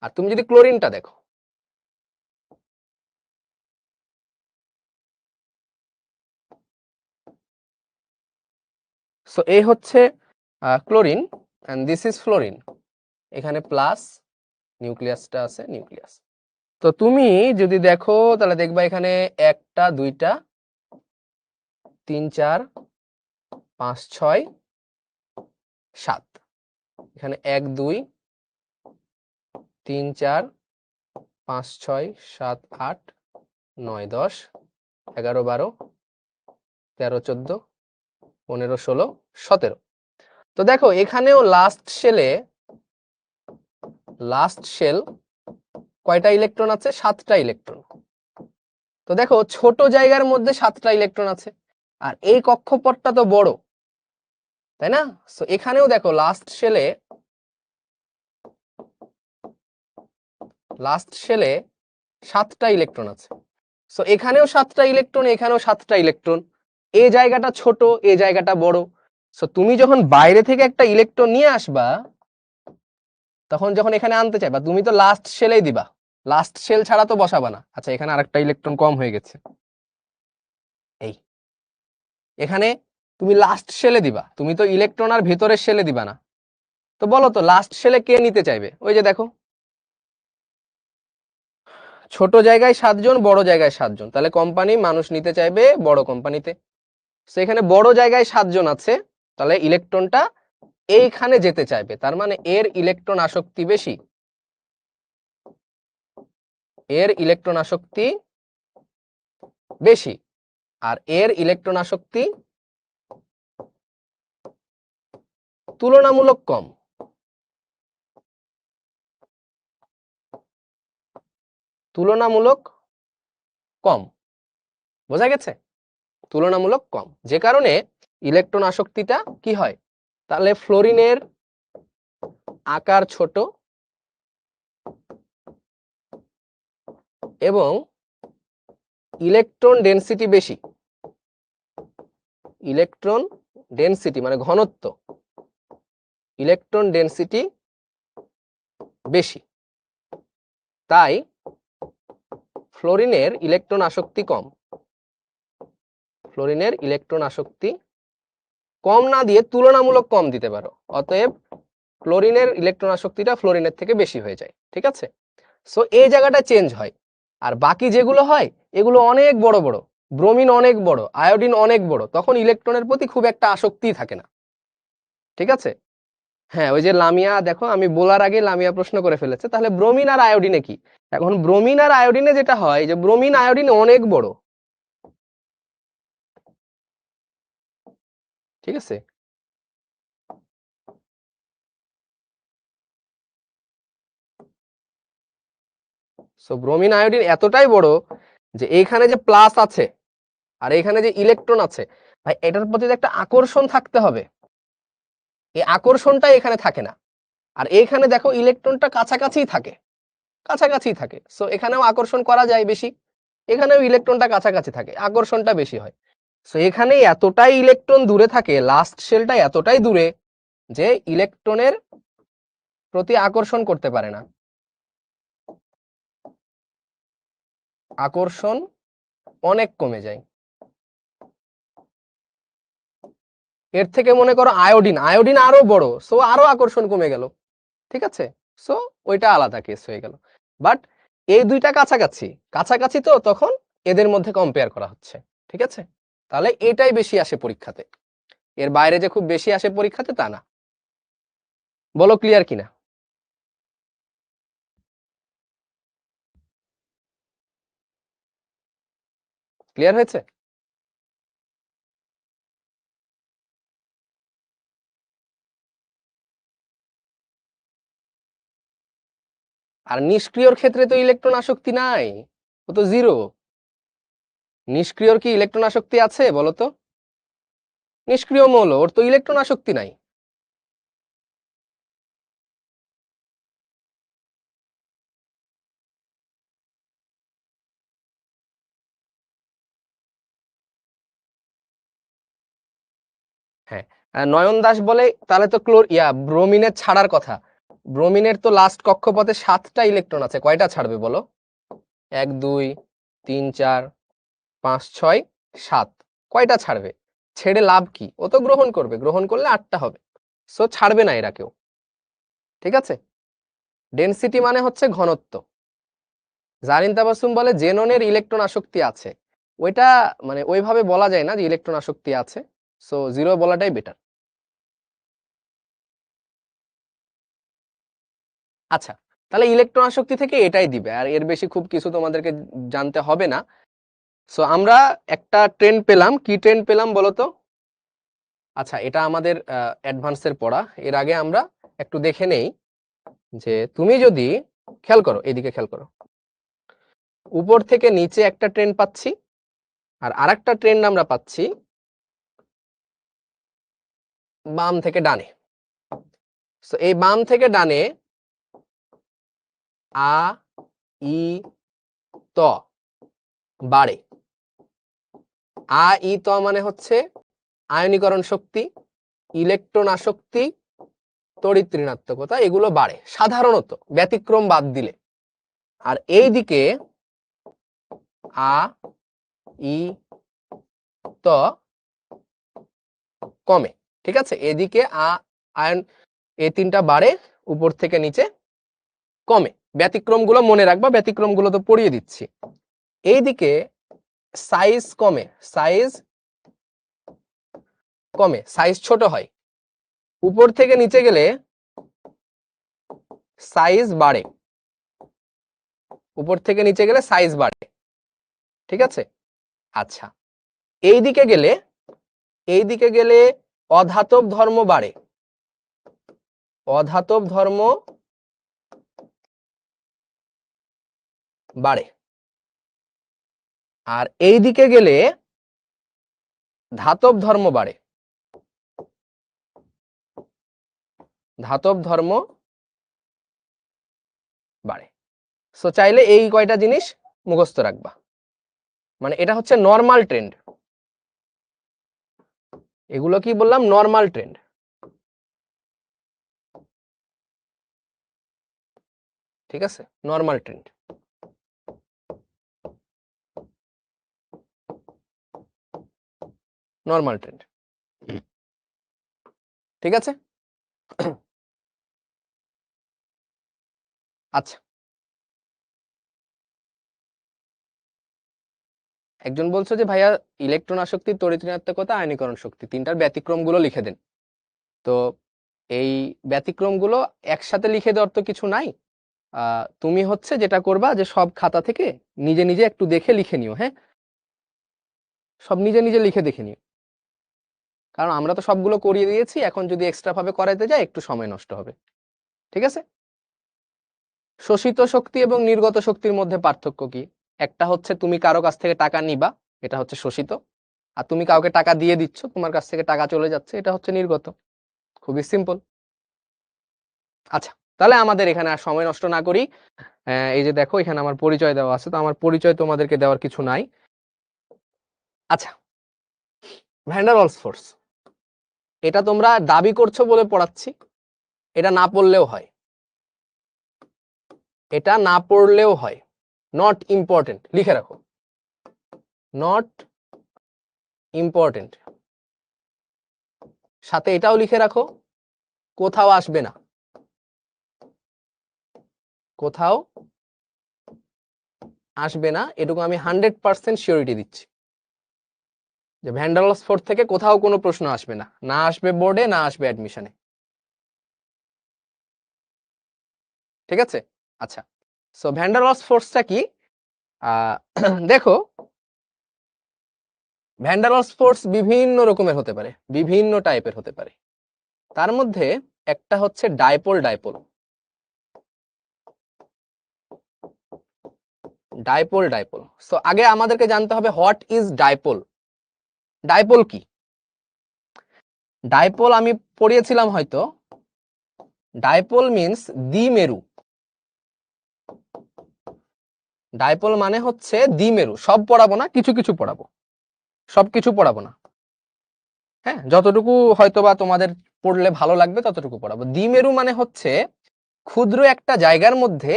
আর তুমি যদি ক্লোরিনটা দেখো, সো এই হচ্ছে chlorine and this is fluorine. এখানে প্লাস নিউক্লিয়াসটা আছে, নিউক্লিয়াস। তো তুমি যদি দেখো তাহলে দেখবা এখানে 1টা 2টা 3 4 5 6 7, এখানে 1 2 3 4 5 6 7 8 9 10 11 12 13 14 15 16 17। তো দেখো এখানেও লাস্ট শেল কয়টা ইলেকট্রন আছে? 7টা ইলেকট্রন। তো দেখো ছোট জায়গার মধ্যে 7টা ইলেকট্রন আছে, আর এই কক্ষপথটা তো বড়, তাই না? সো এখানেও দেখো লাস্ট শেলে 7টা ইলেকট্রন আছে। সো এখানেও 7টা ইলেকট্রন, এখানেও 7টা ইলেকট্রন। এই জায়গাটা ছোট, এই জায়গাটা বড়। সো তুমি যখন বাইরে থেকে একটা ইলেকট্রন নিয়ে আসবা, তখন যখন এখানে আনতে চাইবা, তুমি তো লাস্ট শেলেই দিবা, লাস্ট শেল ছাড়া তো বসাবা না। আচ্ছা, এখানে আরেকটা ইলেকট্রন কম হয়ে গেছে, এই এখানে তুমি লাস্ট শেলে দিবা, তুমি তো ইলেকট্রন আর ভেতরের শেলে দিবা না। তো বলো তো লাস্ট শেলে কে নিতে চাইবে? ওই যে দেখো, ছোট জায়গায় 7 জন, বড় জায়গায় 7 জন, তাহলে কোম্পানি মানুষ নিতে চাইবে বড় কোম্পানিতে। সেখানে বড় জায়গায় 7 জন আছে, তাহলে ইলেকট্রনটা এইখানে যেতে চাইবে, তার মানে এর ইলেকট্রন আসক্তি বেশি, এর ইলেকট্রন আসক্তি বেশি, আর এর ইলেকট্রন আসক্তি তুলনামূলক কম। তুলনামূলক কম, বোঝা গেছে? তুলনামূলক কম, যে কারণে ইলেকট্রন আসক্তিটা কি হয়? তাহলে ফ্লোরিনের আকার ছোট এবং ইলেকট্রন ডেনসিটি বেশি। ইলেকট্রন ডেনসিটি মানে ঘনত্ব, ইলেকট্রন ডেনসিটি বেশি, তাই ফ্লোরিনের ইলেকট্রন আসক্তি কম। ফ্লোরিনের ইলেকট্রন আসক্তি কম না দিয়ে তুলনামূলক কম দিতে পারো, অতএব ক্লোরিনের ইলেকট্রন আসক্তিটা ফ্লোরিনের থেকে বেশি হয়ে যায়। ঠিক আছে? সো এই জায়গাটা চেঞ্জ হয়, আর বাকি যেগুলো হয় এগুলো অনেক বড় বড়, ব্রোমিন অনেক বড়, আয়োডিন অনেক বড়, তখন ইলেকট্রনের প্রতি খুব একটা আসক্তি থাকে না। ঠিক আছে? হ্যাঁ, ওই যে লামিয়া, দেখো আমি বলার আগে লামিয়া প্রশ্ন করে ফেলেছে, তাহলে ব্রোমিন আর আয়োডিনে কি? এখন ব্রোমিন আর আয়োডিনে যেটা হয় যে ব্রোমিন আয়োডিন অনেক বড়। ঠিক আছে? সো ব্রোমিন আয়োডিন এতটাই বড় যে এইখানে যে প্লাস আছে আর এখানে যে ইলেকট্রন আছে, ভাই এটার প্রতি একটা আকর্ষণ থাকতে হবে, এই আকর্ষণটাই এখানে থাকে না। আর এইখানে দেখো ইলেকট্রনটা কাছাকাছি থাকে, কাছাকাছি থাকে, সো এখানেও আকর্ষণ করা যায় বেশি, এখানেও ইলেকট্রনটা কাছাকাছি থাকে, আকর্ষণটা বেশি হয়। সো এখানে এতটাই ইলেকট্রন দূরে থাকে, লাস্ট শেলটা এতটাই দূরে যে ইলেকট্রনের প্রতি আকর্ষণ করতে পারে না, আকর্ষণ অনেক কমে যায়। এর থেকে মনে করো আয়োডিন, আয়োডিন আরো বড়, সো আরো আকর্ষণ কমে গেল। ঠিক আছে? সো ওইটা আলাদা কেস হয়ে গেল। বাট এই দুইটা কাছাকাছি কাছাকাছি, তো তখন এদের মধ্যে কম্পেয়ার করা হচ্ছে। ঠিক আছে? তাহলে এটাই বেশি আসে পরীক্ষাতে, এর বাইরে যে খুব বেশি আসে পরীক্ষাতে তা না। বলো ক্লিয়ার কিনা? ক্লিয়ার হয়েছে? আর নিষ্ক্রিয়র ক্ষেত্রে তো ইলেকট্রন আসক্তি নাই, ও তো জিরো। নিষ্ক্রিয়র কি ইলেকট্রন আসক্তি আছে বলো তো? নিষ্ক্রিয় মৌল, ওর তো ইলেকট্রন আসক্তি নাই। হ্যাঁ, নয়ন দাস বলে তাহলে তো ব্রোমিনের ছাড়ার কথা। ব্রোমিনের তো লাস্ট কক্ষপথে 7টা ইলেকট্রন আছে, কয়টা ছাড়বে বলো? 1 2 3 4 5 6 7, কয়টা ছাড়বে? ছেড়ে লাভ কি, ও তো গ্রহণ করবে, গ্রহণ করলে 8টা হবে, সো ছাড়বে না এরা কেউ। ঠিক আছে, ডেনসিটি মানে হচ্ছে ঘনত্ব। জারিন তাবাসসুম বলে জেননের ইলেকট্রন আসক্তি আছে, ওইটা মানে ওইভাবে বলা যায় না যে ইলেকট্রন আসক্তি আছে, সো 0 বলাটাই বেটার। আচ্ছা, তাহলে ইলেকট্রন আসক্তি থেকে এটাই দিবে, আর এর বেশি খুব কিছু তোমাদেরকে জানতে হবে না। সো আমরা একটা ট্রেন্ড পেলাম, কি ট্রেন্ড পেলাম বলো তো? আচ্ছা, এটা আমাদের অ্যাডভান্সের পড়া, এর আগে আমরা একটু দেখে নেই যে তুমি যদি খেয়াল করো, এদিকে খেয়াল করো, উপর থেকে নিচে একটা ট্রেন্ড পাচ্ছি, আর আরেকটা ট্রেন্ড আমরা পাচ্ছি বাম থেকে ডানে। সো এই বাম থেকে ডানে আ ই ত বাড়ে। আ ই ত মানে হচ্ছে আয়নীকরণ শক্তি, ইলেকট্রন আসক্তি, তড়িৎ ঋণাত্মকতা, এগুলো বাড়ে সাধারণত, ব্যতিক্রম বাদ দিলে। আর এই দিকে আ ই ত কমে। ঠিক আছে, এদিকে আয়ন এই তিনটা বাড়ে, উপর থেকে নিচে কমে। ব্যতিক্রম গুলো মনে রাখবা, ব্যতিক্রম গুলো তো পড়িয়ে দিচ্ছি। এইদিকে সাইজ কমে, সাইজ কমে, সাইজ ছোট হয়। উপর থেকে নিচে গেলে সাইজ বাড়ে, উপর থেকে নিচে গেলে সাইজ বাড়ে। ঠিক আছে, আচ্ছা, এইদিকে গেলে, এইদিকে গেলে অধাতব ধর্ম বাড়ে, অধাতব ধর্ম বাড়ে। আর এইদিকে গেলে ধাতব ধর্ম বাড়ে, ধাতব ধর্ম বাড়ে। সো চাইলে এই কয়টা জিনিস মুখস্থ রাখবা, মানে এটা হচ্ছে নরমাল ট্রেন্ড। এগুলো কি বললাম? Normal trend. ঠিক আছে, নরমাল ট্রেন্ড। নরমাল ট্রেন্ড, ঠিক আছে। আচ্ছা, একজন বলছো যে ভাইয়া ইলেকট্রন আসক্তি, তড়িৎ ঋণাত্মকতা, আয়নীকরণ শক্তি, তিনটার ব্যতিক্রম গুলো লিখে দেন। তো এই ব্যতিক্রম গুলো একসাথে লিখে দেওয়ার তো কিছু নাই। তুমি হচ্ছে যেটা করবা যে সব খাতা থেকে নিজে নিজে একটু দেখে লিখে নিও। হ্যাঁ, সব নিজে নিজে লিখে দেখে নিও, কারণ আমরা তো সবগুলো করিয়ে দিয়েছি, এখন যদি এক্সট্রা ভাবে করাইতে যাই একটু সময় নষ্ট হবে। ঠিক আছে, শোষিত শক্তি এবং নির্গত শক্তির মধ্যে পার্থক্য কি? একটা হচ্ছে তুমি কারো কাছ থেকে টাকা নিবা, এটা হচ্ছে শোষিত। আর তুমি কাউকে টাকা দিয়ে দিচ্ছ, তোমার কাছ থেকে টাকা চলে যাচ্ছে, এটা হচ্ছে নির্গত। খুবই সিম্পল। আচ্ছা, তাহলে আমাদের এখানে আর সময় নষ্ট না করি, এই যে দেখো এখানে আমার পরিচয় দেওয়া আছে, তো আমার পরিচয় তোমাদেরকে দেওয়ার কিছু নাই। আচ্ছা, ভ্যান ডার ওয়ালস ফোর্স, এটা তোমরা দাবি করছো বলে পড়াচ্ছি, এটা না পড়লেও হয়, এটা না পড়লেও হয়। নট ইম্পর্টেন্ট, লিখে রাখো, নট ইম্পর্টেন্ট। সাথে এটাও লিখে রাখো, কোথাও আসবে না, কোথাও আসবে না, এটুকু আমি 100% সিওরিটি দিচ্ছি যে ভ্যান ডার ওয়ালস ফোর্স থেকে কোথাও কোনো প্রশ্ন আসবে না, না আসবে বোর্ডে, না আসবে অ্যাডমিশনে। ঠিক আছে, আচ্ছা, সো ভ্যান ডার ওয়ালস ফোর্সটা কি? দেখো, ভ্যান ডার ওয়ালস ফোর্স বিভিন্ন রকমের হতে পারে, বিভিন্ন টাইপের হতে পারে। তার মধ্যে একটা হচ্ছে dipole, dipole, dipole, dipole. So আগে আমাদেরকে জানতে হবে হোয়াট ইজ ডাইপোল। ডাইপোল কি? ডাইপোল আমি পড়িয়েছিলাম হয়তো, ডাইপোল মিন্স দ্বিমেরু। ডাইপোল মানে হচ্ছে দ্বিমেরু। সব পড়াবো না, কিছু কিছু পড়াবো, সবকিছু পড়াবো না। হ্যাঁ, যতটুকু হয়তোবা তোমাদের পড়লে ভালো লাগবে ততটুকু পড়াবো। দ্বিমেরু মানে হচ্ছে ক্ষুদ্র একটা জায়গার মধ্যে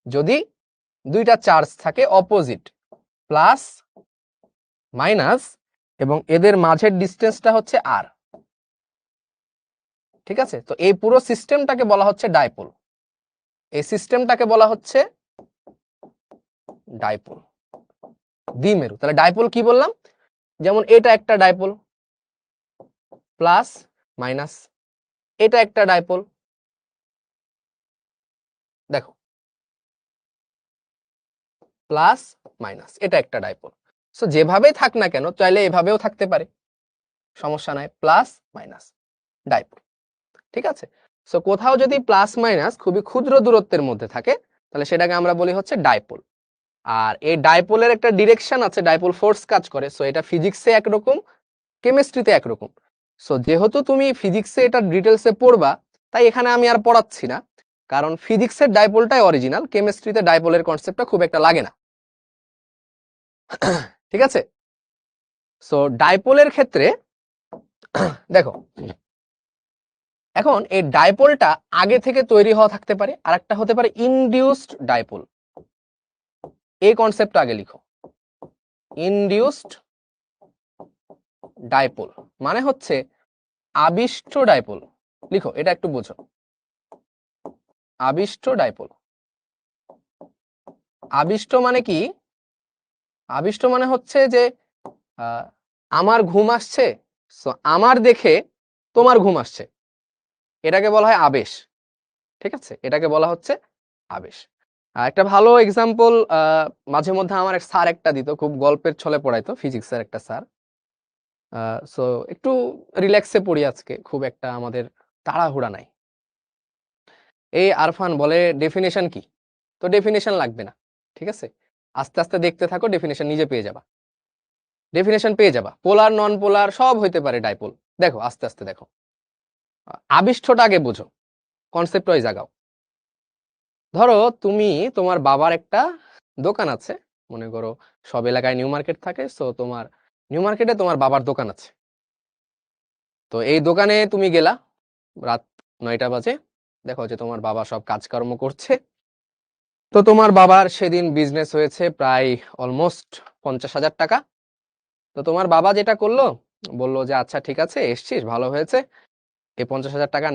যদি দুইটা চার্জ থাকে অপোজিট, প্লাস মাইনাস, এবং এদের মাঝের ডিস্টেন্সটা হচ্ছে আর। ঠিক আছে, তো এই পুরো সিস্টেমটাকে বলা হচ্ছে ডাইপোল। এই সিস্টেমটাকে বলা হচ্ছে ডাইপোল, দ্বিমেরু। তাহলে ডাইপোল কি বললাম? যেমন এটা একটা ডাইপোল, প্লাস মাইনাস, এটা একটা ডাইপোল, দেখো প্লাস মাইনাস, এটা একটা ডাইপোল। সো যেভাবেই থাক না কেন, চাইলে এভাবেও থাকতে পারে, সমস্যা নাই, প্লাস মাইনাস ডাইপোল। ঠিক আছে, সো কোথাও যদি প্লাস মাইনাস খুবই ক্ষুদ্র দূরত্বের মধ্যে থাকে, তাহলে সেটাকে আমরা বলি হচ্ছে ডাইপোল। আর এই ডাইপোলের একটা ডিরেকশন আছে, ডাইপোল ফোর্স কাজ করে। সো এটা ফিজিক্সে একরকম, কেমিস্ট্রিতে একরকম। সো যেহেতু তুমি ফিজিক্সে এটা ডিটেলসে পড়বা, তাই এখানে আমি আর পড়াচ্ছি না, কারণ ফিজিক্সের ডাইপোলটাই অরিজিনাল, কেমিস্ট্রিতে ডাইপোলের কনসেপ্টটা খুব একটা লাগে না। ঠিক আছে, সো ডাইপোলের ক্ষেত্রে দেখো, এখন এই ডাইপোলটা আগে থেকে তৈরি হওয়া থাকতে পারে, আর একটা হতে পারে ইনডিউসড ডাইপোল। এই কনসেপ্টটা আগে লিখো, ইনডিউসড ডাইপোল মানে হচ্ছে আবিষ্ট ডাইপোল। লিখো, এটা একটু বুঝো, আবিষ্ট ডাইপোল। আবিষ্ট মানে কি? আবিষ্ট মানে হচ্ছে যে আমার ঘুম আসছে, সো আমার দেখে তোমার ঘুম আসছে, এটাকে বলা হয় আবেশ। ঠিক আছে, এটাকে বলা হচ্ছে আবেশ। একটা ভালো এক্সাম্পল মাঝে মধ্যে আমার এক স্যার একটা দিত, খুব গল্পের ছলে পড়াইতো, ফিজিক্সের একটা স্যার। সো একটু রিল্যাক্সে পড়ি আজকে, খুব একটা আমাদের তাড়াহুড়া নাই। এই আরফান বলে ডেফিনেশন কি? তো ডেফিনেশন লাগবে না, ঠিক আছে, আস্তে আস্তে দেখতে থাকো, ডেফিনেশন নিজে পেয়ে যাবা। ডেফিনেশন পেয়ে যাবা, পোলার নন পোলার সব হইতে পারে ডাইপোল। দেখো আস্তে আস্তে দেখো, আবিষ্ঠটা আগে বুঝো, কনসেপ্ট ওয়াইজ আগাও। ধরো তুমি, তোমার বাবার একটা দোকান আছে, মনে করো সব এলাকায় নিউ মার্কেট থাকে, সো তোমার নিউ মার্কেটে তোমার বাবার দোকান আছে। তো এই দোকানে তুমি গেলা রাত 9টা বাজে, দেখো যে তোমার বাবা সব কাজকর্ম করছে। তো তোমার বাবার সেদিন বিজনেস হয়েছে প্রায় অলমোস্ট 50,000 টাকা। তো তোমার বাবা যেটা করলো, বললো যে আচ্ছা ঠিক আছে, এসছিস ভালো হয়েছে, এই 50,000 টাকা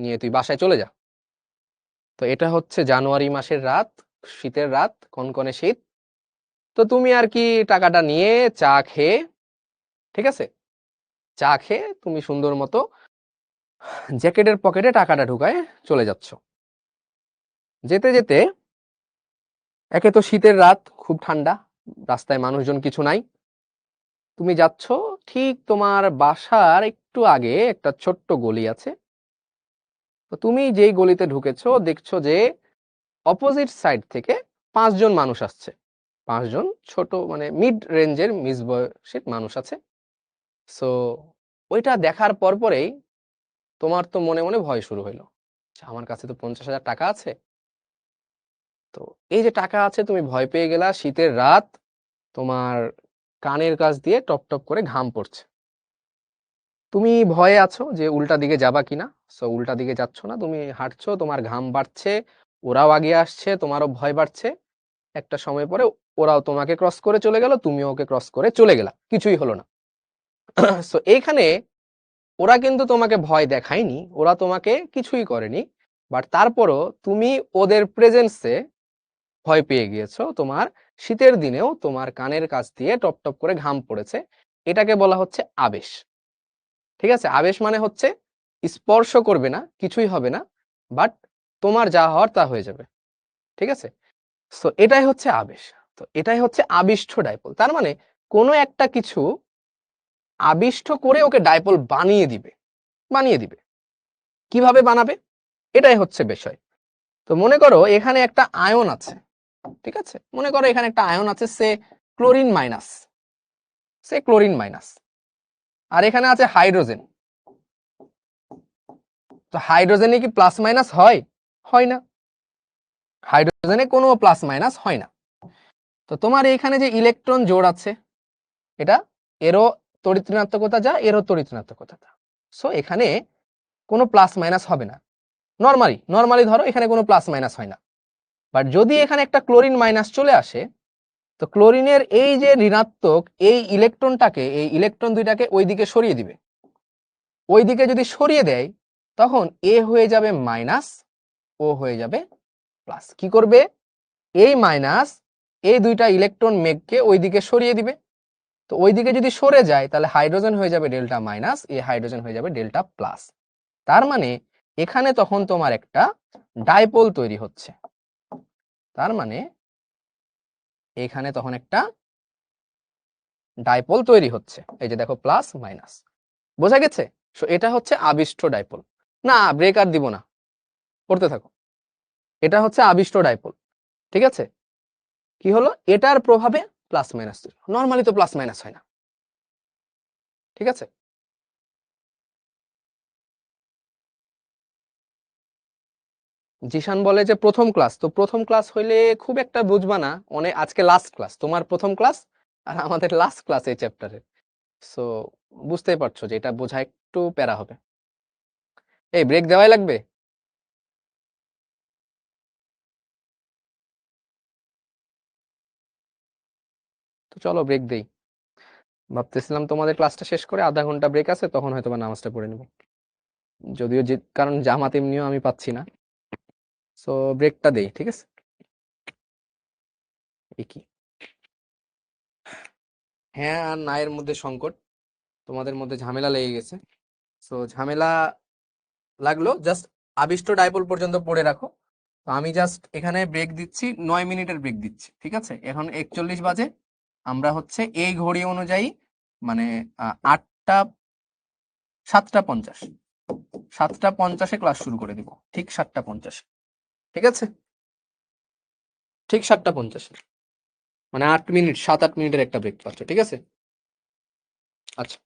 নিয়ে তুই বাসায় চলে যা। তো এটা হচ্ছে জানুয়ারি মাসের রাত, শীতের রাত, কনকনে শীত। তো তুমি আর কি টাকাটা নিয়ে চা খেয়ে, ঠিক আছে, চা খেয়ে তুমি সুন্দর মতো জ্যাকেটের পকেটে টাকাটা ঢুকায় চলে যাচ্ছ। যেতে যেতে, একে তো শীতের রাত, খুব ঠান্ডা, রাস্তায় মানুষজন কিছু নাই, তুমি যাচ্ছ, ঠিক তোমার বাসার একটু আগে একটা ছোট্ট গলি আছে। তো তুমি যেই গলিতে ঢুকেছো, দেখছো যে অপোজিট সাইড থেকে 5 জন মানুষ আসছে। 5 জন ছোট, মানে মিড রেঞ্জের মিস বয়সের মানুষ আছে। সো ওইটা দেখার পরেই তোমার তো মনে মনে ভয় শুরু হইলো, আমার কাছে তো 50,000 টাকা আছে। তো এই যে টাকা আছে, তুমি ভয় পেয়ে গেলা, শীতের রাত, তোমার কানের কাছ দিয়ে টপ টপ করে ঘাম পড়ছে, তুমি ভয়ে আছো যে উল্টা দিকে যাবা কিনা। সো উল্টা দিকে যাচ্ছ না, তুমি হাঁটছো, তোমার ঘাম বাড়ছে, ওরাও আগে আসছে, তোমারও ভয় বাড়ছে। একটা সময় পরে ওরাও তোমাকে ক্রস করে চলে গেল, তুমিও ওকে ক্রস করে চলে গেলা, কিছুই হলো না। সো এইখানে ওরা কিন্তু তোমাকে ভয় দেখায়নি, ওরা তোমাকে কিছুই করেনি, বাট তারপরও তুমি ওদের প্রেজেন্সে ভয় পেয়ে গিয়েছো। তোমার শীতের দিনেও তোমার কানের কাছ দিয়ে টপ টপ করে ঘাম পড়েছে, এটাকে বলা হচ্ছে আবেশ। ঠিক আছে, আবেশ মানে হচ্ছে স্পর্শ করবে না, কিছুই হবে না, বাট তোমার যা হওয়ার তা হয়ে যাবে। ঠিক আছে, সো এটাই হচ্ছে আবেশ। তো এটাই হচ্ছে আবিষ্ঠ ডাইপোল। তার মানে কোনো একটা কিছু আবিষ্ঠ করে ওকে ডাইপোল বানিয়ে দিবে। কিভাবে বানাবে, এটাই হচ্ছে বিষয়। তো মনে করো এখানে একটা আয়ন আছে, ঠিক আছে, মনে করো এখানে একটা আয়ন আছে, ক্লোরিন মাইনাস, আর এখানে আছে হাইড্রোজেন। তো হাইড্রোজেনে কি প্লাস মাইনাস হয়? হয় না, হাইড্রোজেনে কোনো প্লাস মাইনাস হয় না। তো তোমার এখানে যে ইলেকট্রন জোড় আছে, এটা এরও তড়িৎ ঋণাত্মকতা যা, এরও তড়িৎ ঋণাত্মকতা যা, সো এখানে কোনো প্লাস মাইনাস হবে না। নরমালি ধরো এখানে কোনো প্লাস মাইনাস হয় না। বাট যদি এখানে একটা ক্লোরিন মাইনাস চলে আসে, তো ক্লোরিনের এই যে ঋণাত্মক এই ইলেকট্রন দুইটাকে ওইদিকে সরিয়ে দিবে। ওইদিকে যদি সরিয়ে দেয় তখন এ হয়ে যাবে মাইনাস, ও হয়ে যাবে প্লাস। কি করবে? এই মাইনাস এই দুইটা ইলেকট্রন মেঘকে ওইদিকে সরিয়ে দিবে। তো ওইদিকে যদি সরে যায় তাহলে হাইড্রোজেন হয়ে যাবে ডেল্টা মাইনাস, এই হাইড্রোজেন হয়ে যাবে ডেল্টা প্লাস। তার মানে এখানে তখন তোমার একটা ডাইপোল তৈরি হচ্ছে। তার মানে এখানে তখন একটা ডাইপোল তৈরি হচ্ছে। এই যে দেখো প্লাস মাইনাস, বোঝা গেছে? সো এটা হচ্ছে আবিষ্ট ডাইপোল। না ব্রেক আর দিব না, পড়তে থাকো। এটা হচ্ছে আবিষ্ট ডাইপোল, ঠিক আছে? কি হলো? এটার প্রভাবে প্লাস মাইনাস, নরমালি তো প্লাস মাইনাস হয় না, ঠিক আছে? জিশান বলে যে প্রথম ক্লাস, তো প্রথম ক্লাস হইলে খুব একটা বুঝবা না, অনেক আজকে লাস্ট ক্লাস, তোমার প্রথম ক্লাস আর আমাদের লাস্ট ক্লাস এই চ্যাপ্টারে। সো বুঝতেই পারছো যে এটা বোঝা একটু প্যারা হবে। এই ব্রেক দেওয়াই লাগবে। তো চলো ব্রেক দেই। ভাবতেছিলাম তোমাদের ক্লাসটা শেষ করে আধা ঘন্টা ব্রেক আছে, তখন হয়তো বা নামাজটা পড়ে নেবো। যদিও যে কারণ জামাত এমনিও আমি পাচ্ছি না, সো ব্রেকটা দেই, ঠিক আছে? এ কি, হ্যাঁ আর না এর মধ্যে সংকট, তোমাদের মধ্যে ঝামেলা লেগে গেছে। সো ঝামেলা লাগলো, জাস্ট আবিষ্ট ডাইপোল পর্যন্ত পড়ে রাখো। তো আমি জাস্ট এখানে ব্রেক দিচ্ছি, 9 মিনিটের ব্রেক দিচ্ছি, ঠিক আছে? এখন 41 বাজে, আমরা হচ্ছে এই ঘড়ি অনুযায়ী মানে 8টা 7টা 50, 7টা 50-এ ক্লাস শুরু করে দিব, ঠিক 7টা 50, ঠিক আছে? ঠিক 7টা 50, মানে 8 মিনিট, 7-8 মিনিটের একটা ব্রেক পাচ্ছ, ঠিক আছে? আচ্ছা।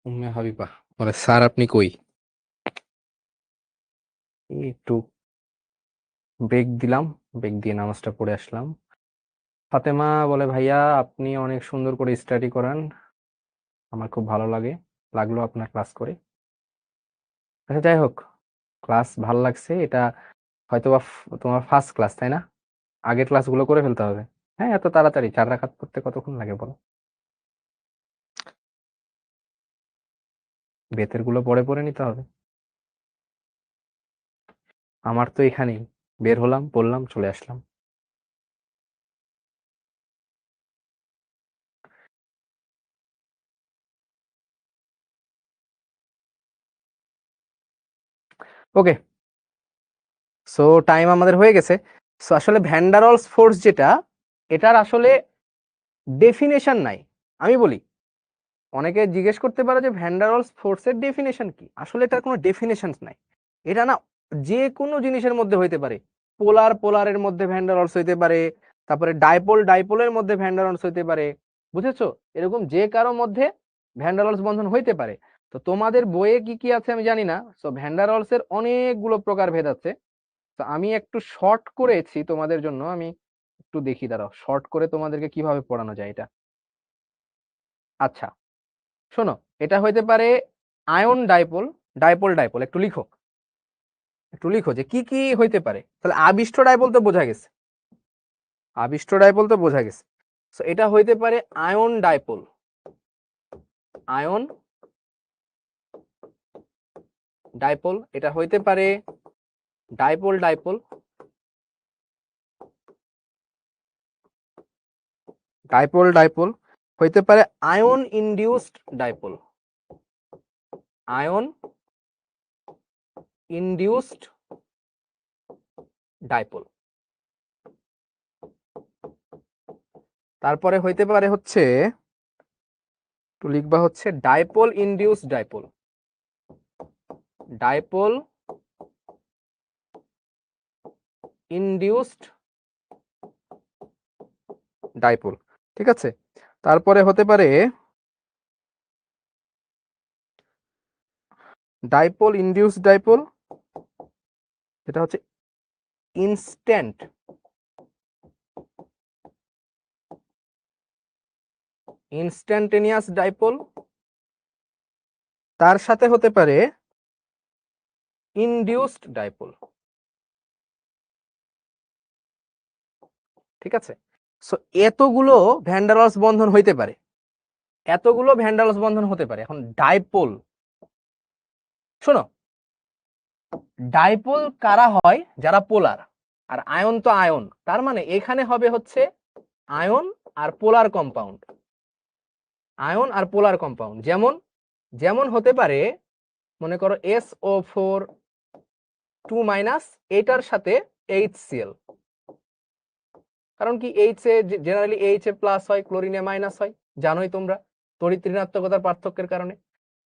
উম্মে হাবিবা বলে, স্যার আপনি কই? একটু ব্রেক দিলাম, ব্রেক দিয়ে নামাজটা পড়ে আসলাম। ফাতেমা বলে, ভাইয়া আপনি অনেক সুন্দর করে স্টাডি করান, আমার খুব ভালো লাগলো আপনার ক্লাস করে। আচ্ছা যাই হোক, ক্লাস ভালো লাগছে, এটা হয়তোবা তোমার ফার্স্ট ক্লাস, তাই না? আগের ক্লাসগুলো করে ফেলতে হবে। হ্যাঁ, এত তাড়াতাড়ি 4 রাকাত পড়তে কতক্ষণ লাগে বলো? বেতের গুলো পরে পরে নিতে হবে। আমার তো এখানেই, বের হলাম, পড়লাম, চলে আসলাম। ওকে, সো টাইম আমাদের হয়ে গেছে। সো আসলে ভ্যান্ডারলস ফোর্স যেটা, এটার আসলে ডেফিনেশন নাই। আমি বলি, অনেকে জিজ্ঞেস করতে পারে যে ভ্যান্ডারলস ফোর্সের ডেফিনেশন কি। আসলে এটার কোনো ডেফিনেশন নাই। এটা না যে কোনো জিনিসের মধ্যে হইতে পারে। পোলারের মধ্যে ভ্যান্ডারলস হইতে পারে, তারপরে ডাইপোলের মধ্যে ভ্যান্ডারলস হইতে পারে। বুঝেছো? এরকম যে কারো মধ্যে ভ্যান্ডারলস বন্ধন হইতে পারে। তো তোমাদের বইয়ে কি কি আছে আমি জানি না। সো ভ্যান্ডারলস এর অনেকগুলো প্রকারভেদ আছে। তো আমি একটু শর্ট করেছি তোমাদের জন্য, আমি একটু দেখি, দাঁড়াও শর্ট করে তোমাদেরকে কিভাবে পড়ানো যায় এটা। আচ্ছা, শোনো, এটা হইতে পারে আয়ন ডাইপোল, ডাইপোল একটু লিখো যে কি কি হইতে পারে। তাহলে আবিষ্ট ডাইপোল তো বোঝা গেছে, তো এটা হইতে পারে আয়ন ডাইপোল, আয়ন ডাইপোল। এটা হইতে পারে ডাইপোল ডাইপোল হইতে পারে ion induced dipole, ion induced dipole. তারপরে হইতে পারে হচ্ছে, একটু লিখবা হচ্ছে dipole induced dipole, dipole induced dipole. ঠিক আছে, তারপরে হতে পারে ডাইপোল ইনডিউসড ডাইপোল, যেটা হচ্ছে ইনস্ট্যান্টেনিয়াস ডাইপোল। তার সাথে হতে পারে ইনডিউসড ডাইপোল। ঠিক আছে, সো এতগুলো ভ্যান্ডারওয়ালস বন্ধন হইতে পারে, এতগুলো ভ্যান্ডারওয়ালস বন্ধন হতে পারে। এখন ডাইপোল, শোনো, ডাইপোল কারা হয়? যারা পোলার। আর আয়ন তো আয়ন, তার মানে এখানে হবে হচ্ছে আয়ন আর পোলার কম্পাউন্ড, আয়ন আর পোলার কম্পাউন্ড। যেমন যেমন হতে পারে, মনে করো SO4 2- এটার সাথে HCl। কারণ কি, H A generally H A plus হয়, ক্লোরিনে মাইনাস হয়, জানোই তোমরা, তড়িৎ ঋণাত্মকতার পার্থক্যের কারণে।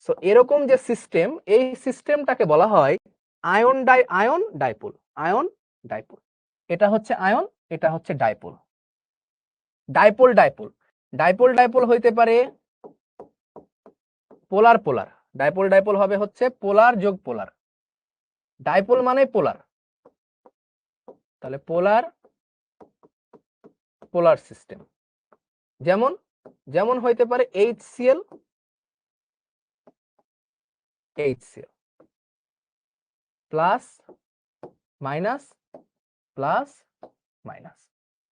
সো এরকম যে সিস্টেম, এই সিস্টেমটাকে বলা হয় আয়ন ডাইপোল, আয়ন ডাইপোল। এটা হচ্ছে আয়ন, এটা হচ্ছে dipole. Dipole dipole dipole dipole হইতে পারে পোলার, ডাইপোল হবে হচ্ছে পোলার যোগ পোলার। ডাইপোল মানে পোলার, তাহলে পোলার সিস্টেম। যেমন যেমন হইতে পারে HCl plus minus plus minus,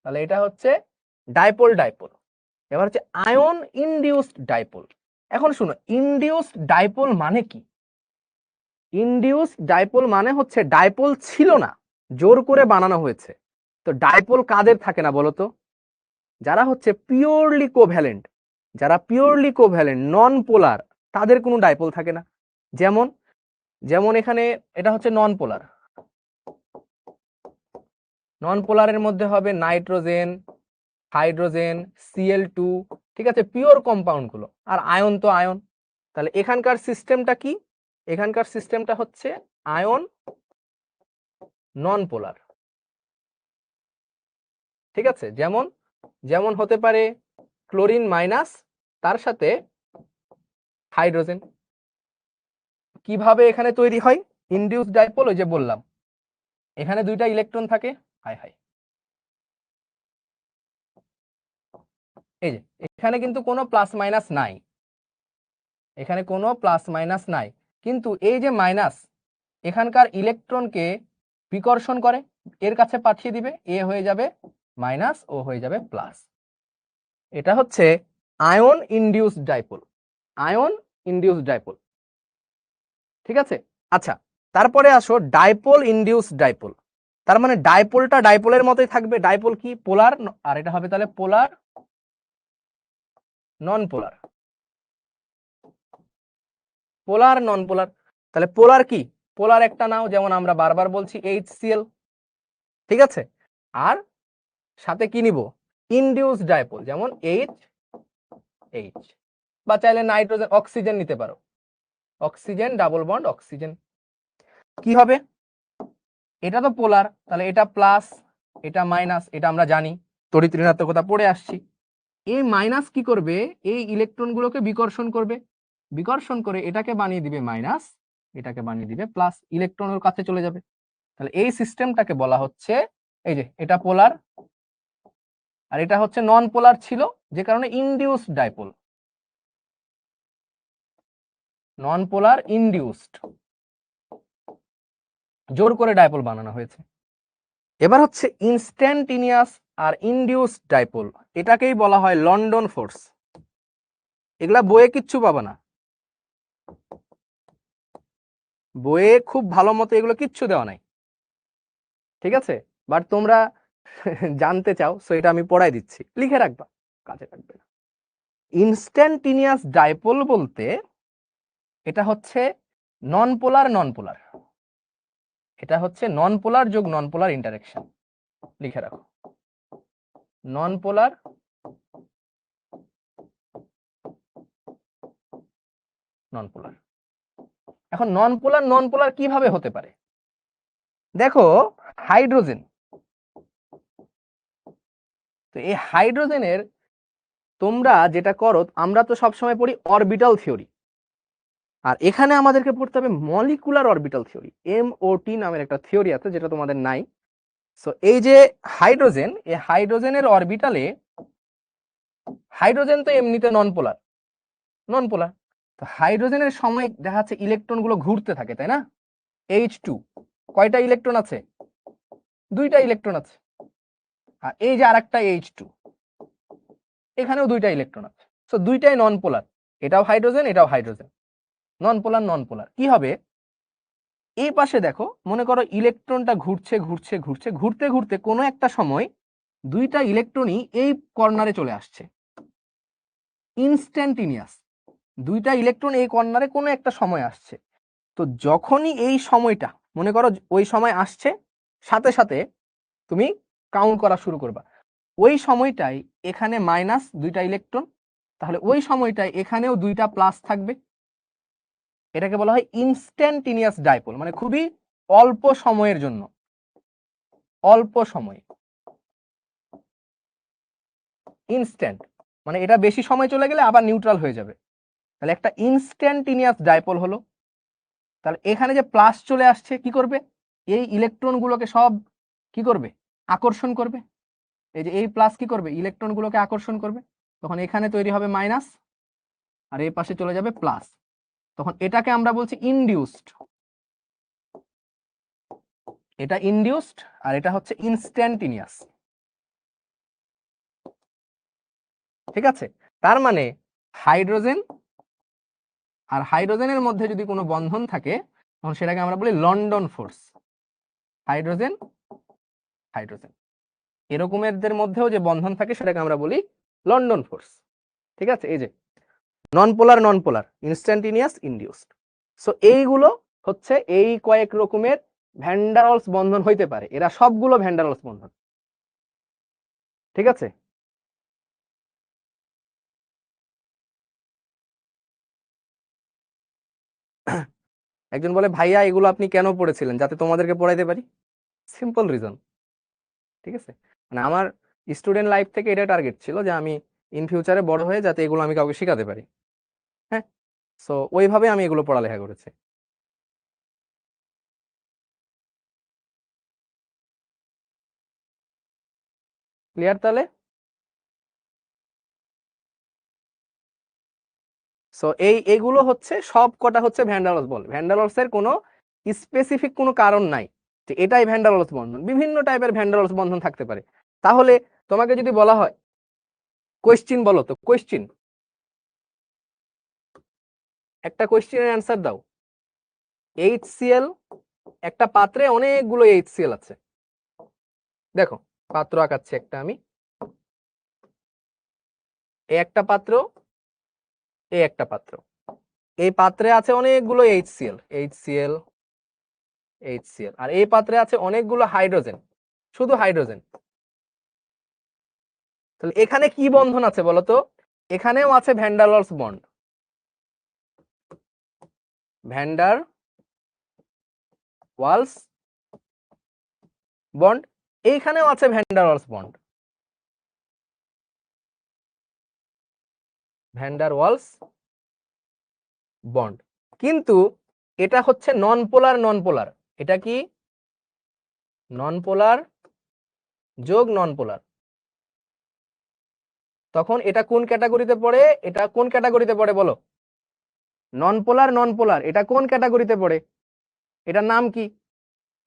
তাহলে এটা হচ্ছে ডাইপোল। এবার হচ্ছে আয়ন ইনডিউসড ডাইপোল। এখন শুনো, ইনডিউসড ডাইপোল মানে কি? ইনডিউসড ডাইপোল মানে হচ্ছে ডাইপোল ছিল না, জোর করে বানানো হয়েছে। তো ডাইপোল কাদের থাকে না বলতো? যারা হচ্ছে পিওরলি কোভ্যালেন্ট নন পোলার, তাদের কোনো ডাইপোল থাকে না। যেমন যেমন এখানে এটা হচ্ছে নন পোলারের মধ্যে হবে নাইট্রোজেন, হাইড্রোজেন, Cl2। ঠিক আছে, পিওর কম্পাউন্ড গুলো। আর আয়ন তো আয়ন, তাহলে এখানকার সিস্টেমটা কি? এখানকার সিস্টেমটা হচ্ছে আয়ন নন পোলার। ঠিক আছে, যেমন হতে পারে ক্লোরিন মাইনাস, তার সাথে হাইড্রোজেন। কিভাবে এখানে তৈরি হয় ইনডিউস ডাইপোল? ওই যে বললাম এখানে দুইটা ইলেকট্রন থাকে, হাই হাই, এই যে এখানে কিন্তু কোনো প্লাস মাইনাস নাই, এখানে কোনো প্লাস মাইনাস নাই, কিন্তু এই যে মাইনাস এখানকার ইলেকট্রনকে বিকর্ষণ করে এর কাছে পাঠিয়ে দিবে, এ হয়ে যাবে মাইনাস, ও হয়ে যাবে প্লাস। এটা হচ্ছে ion induced dipole, ion induced dipole. ঠিক আছে, আচ্ছা তারপরে আসো ডাইপোল ইনডিউসড ডাইপোল। তার মানে ডাইপোলটা ডাইপোলের মতোই থাকবে, ডাইপোল কি পোলার, আর এটা হবে তাহলে পোলার নন পোলার, পোলার নন পোলার। তাহলে পোলার কি, পোলার একটা নাও, যেমন আমরা বারবার বলছি HCl, ঠিক আছে, আর সাথে কি নিব ইনডিউসড ডাইপোল, যেমন H, বা চাইলে নাইট্রোজেন অক্সিজেন নিতে পারো, অক্সিজেন ডাবল বন্ড অক্সিজেন। কি হবে, এটা তো পোলার, তাহলে এটা প্লাস এটা মাইনাস, এটা আমরা জানি, তড়িৎ ঋণাত্মকতা পড়ে আসছি। এই মাইনাস কি করবে, এই ইলেকট্রন গুলোকে বিকর্ষণ করবে, বিকর্ষণ করে এটাকে বানিয়ে দিবে মাইনাস, এটাকে বানিয়ে দিবে প্লাস, ইলেকট্রনের কাছে চলে যাবে। তাহলে এই সিস্টেমটাকে বলা হচ্ছে, এই যে এটা পোলার আর এটা হচ্ছে নন পোলার ছিল, যে কারণে ইনডিউসড ডাইপোল, নন পোলার ইনডিউসড, জোর করে ডাইপোল বানানো হয়েছে। এবার হচ্ছে ইনস্ট্যান্টিনিয়াস আর ইনডিউসড ডাইপোল, এটাকেই বলা হয় লন্ডন ফোর্স। এগুলা বইয়ে কিচ্ছু পাবে না, বইয়ে খুব ভালো মতো এগুলো কিচ্ছু দেওয়া নাই, ঠিক আছে, বাট তোমরা জানতে চাও, সো এটা আমি পড়াই দিচ্ছি, লিখে রাখবা, কাজে লাগবে না। ইনস্ট্যান্টিনিয়াস ডাইপোল বলতে এটা হচ্ছে নন পোলার নন পোলার, এটা হচ্ছে নন পোলার যোগ নন পোলার ইন্টারেকশন, লিখে রাখো, নন পোলার নন পোলার। এখন নন পোলার কিভাবে হতে পারে, দেখো হাইড্রোজেন, তো এই হাইড্রোজেনের তোমরা যেটা করো, আমরা তো সবসময় পড়ি অরবিটাল থিওরি, আর এখানে আমাদেরকে পড়তে হবে মলিকুলার অরবিটাল থিওরি, MOT নামের একটা থিওরি আছে যেটা তোমাদের নাই। সো এই যে হাইড্রোজেন, এই হাইড্রোজেনের অরবিটালে, হাইড্রোজেন তো এমনিতে নন পোলার, নন পোলার, তো হাইড্রোজেনের সময় দেখা যাচ্ছে ইলেকট্রন গুলো ঘুরতে থাকে, তাই না, H2 কয়টা ইলেকট্রন আছে, দুইটা ইলেকট্রন আছে, আর এই যে আরেকটা H2, এখানেও দুইটা ইলেকট্রন আছে, সো দুইটাই নন পোলার, এটাও হাইড্রোজেন এটাও হাইড্রোজেন, নন পোলার নন পোলার। কি হবে, এই পাশে দেখো, মনে করো ইলেকট্রনটা ঘুরছে ঘুরছে ঘুরছে, ঘুরতে ঘুরতে কোনো একটা সময় দুইটা ইলেকট্রনই এই কর্নারে চলে আসছে, ইনস্ট্যান্টিনিয়াস, দুইটা ইলেকট্রন এই কর্নারে কোনো একটা সময় আসছে। তো যখনই এই সময়টা মনে করো ওই সময় আসছে, সাথে সাথে তুমি কাউন্ট করা শুরু করবা, ওই সময়টাই এখানে মাইনাস দুইটা ইলেকট্রন, তাহলে ওই সময়টায় এখানেও দুইটা প্লাস থাকবে, এটাকে বলা হয় ইনস্ট্যান্টিনিয়াস ডাইপোল, মানে খুবই অল্প সময়ের জন্য, অল্প সময়, ইনস্ট্যান্ট মানে এটা বেশি সময় চলে গেলে আবার নিউট্রাল হয়ে যাবে, তাহলে একটা ইনস্ট্যান্টিনিয়াস ডাইপোল হলো। তাহলে এখানে যে প্লাস চলে আসছে কি করবে, এই ইলেকট্রন গুলোকে সব কি করবে, আকর্ষণ করবে, এই যে এই প্লাস কি করবে, ইলেকট্রন গুলোকে আকর্ষণ করবে, তখন এখানে তৈরি হবে মাইনাস, আর এই পাশে চলে যাবে প্লাস, তখন এটাকে আমরা বলছি ইনডিউসড, এটা ইনডিউসড আর এটা হচ্ছে ইনস্ট্যান্টিনিয়াস, ঠিক আছে। তার মানে হাইড্রোজেন আর হাইড্রোজেনের মধ্যে যদি কোনো বন্ধন থাকে, তখন সেটাকে আমরা বলি লন্ডন ফোর্স, হাইড্রোজেন হাইড্রোজেন এরকমের মধ্যেও যে বন্ধন থাকে সেটাকে আমরা বলি লন্ডন ফোর্স, ঠিক আছে। এই যে নন পোলার ইনস্ট্যান্টিনিয়াস ইনডিউসড, সো এইগুলো হচ্ছে এই কয়েক রকমের ভ্যান ডার ওয়ালস বন্ধন হইতে পারে, এরা সবগুলো ভ্যান ডার ওয়ালস বন্ধন, ঠিক আছে। একজন বলে ভাইয়া এগুলো আপনি কেন পড়েছিলেন, যাতে তোমাদেরকে পড়াইতে পারি, সিম্পল রিজন, ঠিক আছে, মানে আমার স্টুডেন্ট লাইফ থেকে এটা টার্গেট ছিল যে আমি ইন ফিউচারে বড় হয়ে যাতে এগুলো আমি কাউকে শেখাতে পারি, হ্যাঁ, সো ওইভাবে আমি এগুলো পড়ালেখা করেছি। ক্লিয়ার? তাহলে সো এইগুলো হচ্ছে সব কটা হচ্ছে ভ্যান ডার ওয়ালস বল। ভ্যান ডার ওয়ালসের কোনো স্পেসিফিক কোনো কারণ নাই যে এটাই ভ্যান ডার ওয়ালস বন্ধন, বিভিন্ন টাইপের ভ্যান ডার ওয়ালস বন্ধন থাকতে পারে। তাহলে তোমাকে যদি বলা হয় কোয়েশ্চিন বলো, তো কোয়েশ্চিন, একটা কোয়েশ্চিনের অ্যান্সার দাও। HCl, একটা পাত্রে অনেকগুলো HCl আছে, দেখো পাত্র আঁকাচ্ছি একটা আমি, এই একটা পাত্র, এই একটা পাত্র, এই পাত্রে আছে অনেকগুলো HCl, HCl, HCl, আর এই পাত্রে আছে অনেকগুলো হাইড্রোজেন, শুধু হাইড্রোজেন। তাহলে এখানে কি বন্ধন আছে বলতো? এখানেও আছে van der Waals bond, van der Waals bond, এইখানেও আছে van der Waals bond, van der Waals bond. কিন্তু এটা হচ্ছে নন পোলার, নন পোলার, এটা কি নন পোলার যোগ নন পোলার। তখন এটা কোন ক্যাটাগরিতে পড়ে? এটা কোন ক্যাটাগরিতে পড়ে বলো? নন পোলার, নন পোলার, এটা কোন ক্যাটাগরিতে পড়ে? এটার নাম কি?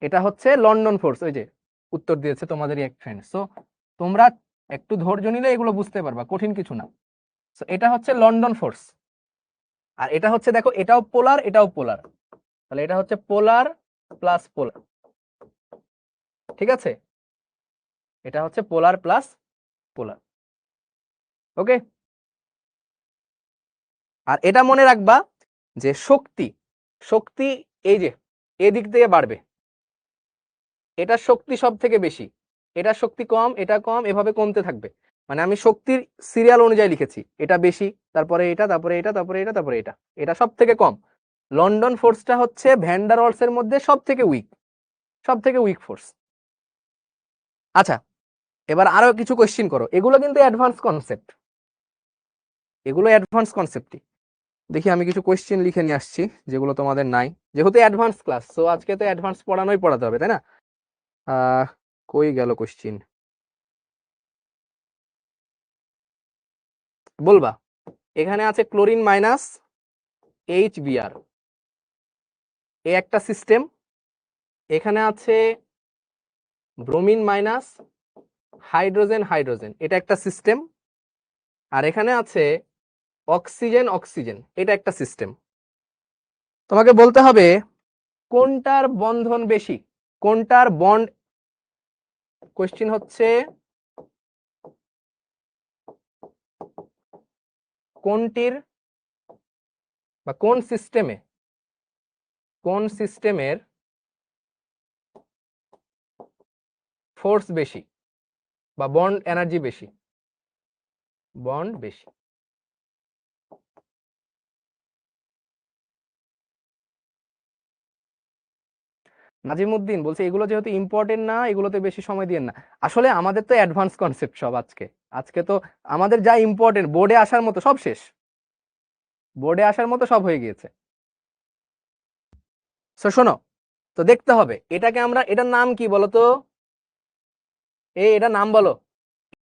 এটা হচ্ছে লন্ডন ফোর্স। ওই যে উত্তর দিয়েছে তোমাদেরই এক ফ্রেন্ড। সো তোমরা একটু ধৈর্য নিলে এগুলো বুঝতে পারবা, কঠিন কিছু না। সো এটা হচ্ছে লন্ডন ফোর্স, আর এটা হচ্ছে দেখো এটাও পোলার, এটাও পোলার, তাহলে এটা হচ্ছে পোলার প্লাস পোলার, ঠিক আছে? এটা হচ্ছে পোলার প্লাস পোলার, ওকে? আর এটা মনে রাখবা যে শক্তি, শক্তি এই যে এদিক থেকে বাড়বে, এটার শক্তি সব থেকে বেশি, এটার শক্তি কম, এটা কম, এভাবে কমতে থাকবে। মানে আমি শক্তির সিরিয়াল অনুযায়ী লিখেছি, এটা বেশি, তারপরে এটা, তারপরে এটা, তারপরে এটা, তারপরে এটা, এটা সব থেকে কম। লন্ডন ফোর্সটা হচ্ছে ভ্যান ডার ওয়ালস এর মধ্যে সব থেকে উইক, সব থেকে উইক ফোর্স। আচ্ছা, এবার আরো কিছু কোয়েশ্চেন করো, এগুলো কিন্তু অ্যাডভান্স কনসেপ্ট, এগুলো অ্যাডভান্স কনসেপ্টই। দেখি আমি কিছু কোয়েশ্চেন লিখে নিয়ে আসছি যেগুলো তোমাদের নাই, যেহেতু অ্যাডভান্স ক্লাস, সো আজকে তো অ্যাডভান্স পড়াতে হবে, তাই না? কই গেল কোয়েশ্চেন? বলবা এখানে আছে ক্লোরিন মাইনাস HBr, এ একটা সিস্টেম। এখানে আছে ব্রোমিন মাইনাস হাইড্রোজেন হাইড্রোজেন, এটা একটা সিস্টেম। আর এখানে আছে অক্সিজেন অক্সিজেন, এটা একটা সিস্টেম। তোমাকে বলতে হবে কোনটার বন্ধন বেশি, কোনটার বন্ড। কোয়েশ্চেন হচ্ছে কোনটির বা কোন সিস্টেমের ফোর্স বেশি বা বন্ড এনার্জি বেশি, বন্ড বেশি। নাজিমউদ্দিন বলছে এগুলো যেহেতু ইম্পর্টেন্ট না, এগুলোতে বেশি সময় দিয়েন না। আসলে আমাদের তো অ্যাডভান্স কনসেপ্ট সব, আজকে আজকে তো আমাদের যা ইম্পর্টেন্ট বোর্ডে আসার মতো সব শেষ, বোর্ডে আসার মতো সব হয়ে গিয়েছে। সো শোনো, তো দেখতে হবে এটাকে আমরা, এটার নাম কি বলতো? এটা নাম বলো।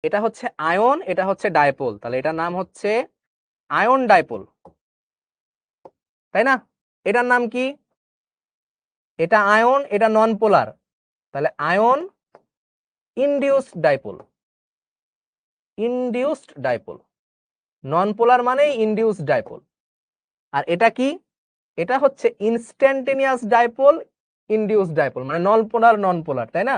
এটা হচ্ছে আয়ন, এটা হচ্ছে ডাইপোল, তাহলে এটার নাম হচ্ছে আয়ন ডাইপোল, তাই না? এটার নাম কি? এটা আয়ন, এটা নন পোলার, তাহলে ion induced dipole, induced dipole. Non polar মানে ইনডিউসড ডাইপোল। আর এটা কি? এটা হচ্ছে ইনস্ট্যান্টেনিয়াস ডাইপোল, ইনডিউসড ডাইপোল, মানে নন পোলার নন পোলার, তাই না?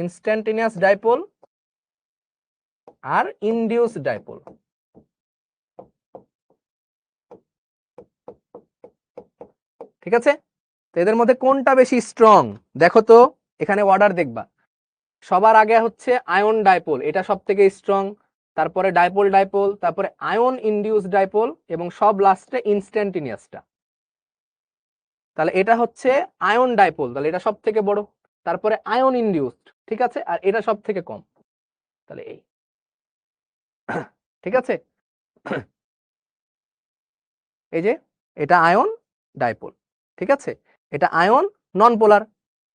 ইনস্ট্যান্টেনিয়াস ডাইপোল আর ইনডিউসড ডাইপোল। ঠিক আছে? তো এদের মধ্যে কোনটা বেশি স্ট্রং দেখো তো, এখানে অর্ডার দেখবা। সবার আগে হচ্ছে আয়ন ডাইপোল, এটা সব থেকে স্ট্রং, তারপরে ডাইপোল ডাইপোল, তারপরে আয়ন ইনডিউস ডাইপোল, এবং সব লাস্টে ইনস্ট্যান্টেনিয়াসটা। তাহলে এটা হচ্ছে আয়ন ডাইপোল, তাহলে এটা সব থেকে বড়, তারপরে আয়ন ইনডিউসড, ঠিক আছে, আর এটা সব থেকে কম, তাহলে এই। ঠিক আছে, এই যে এটা আয়ন ডাইপোল, ঠিক আছে, এটা আয়ন নন পোলার,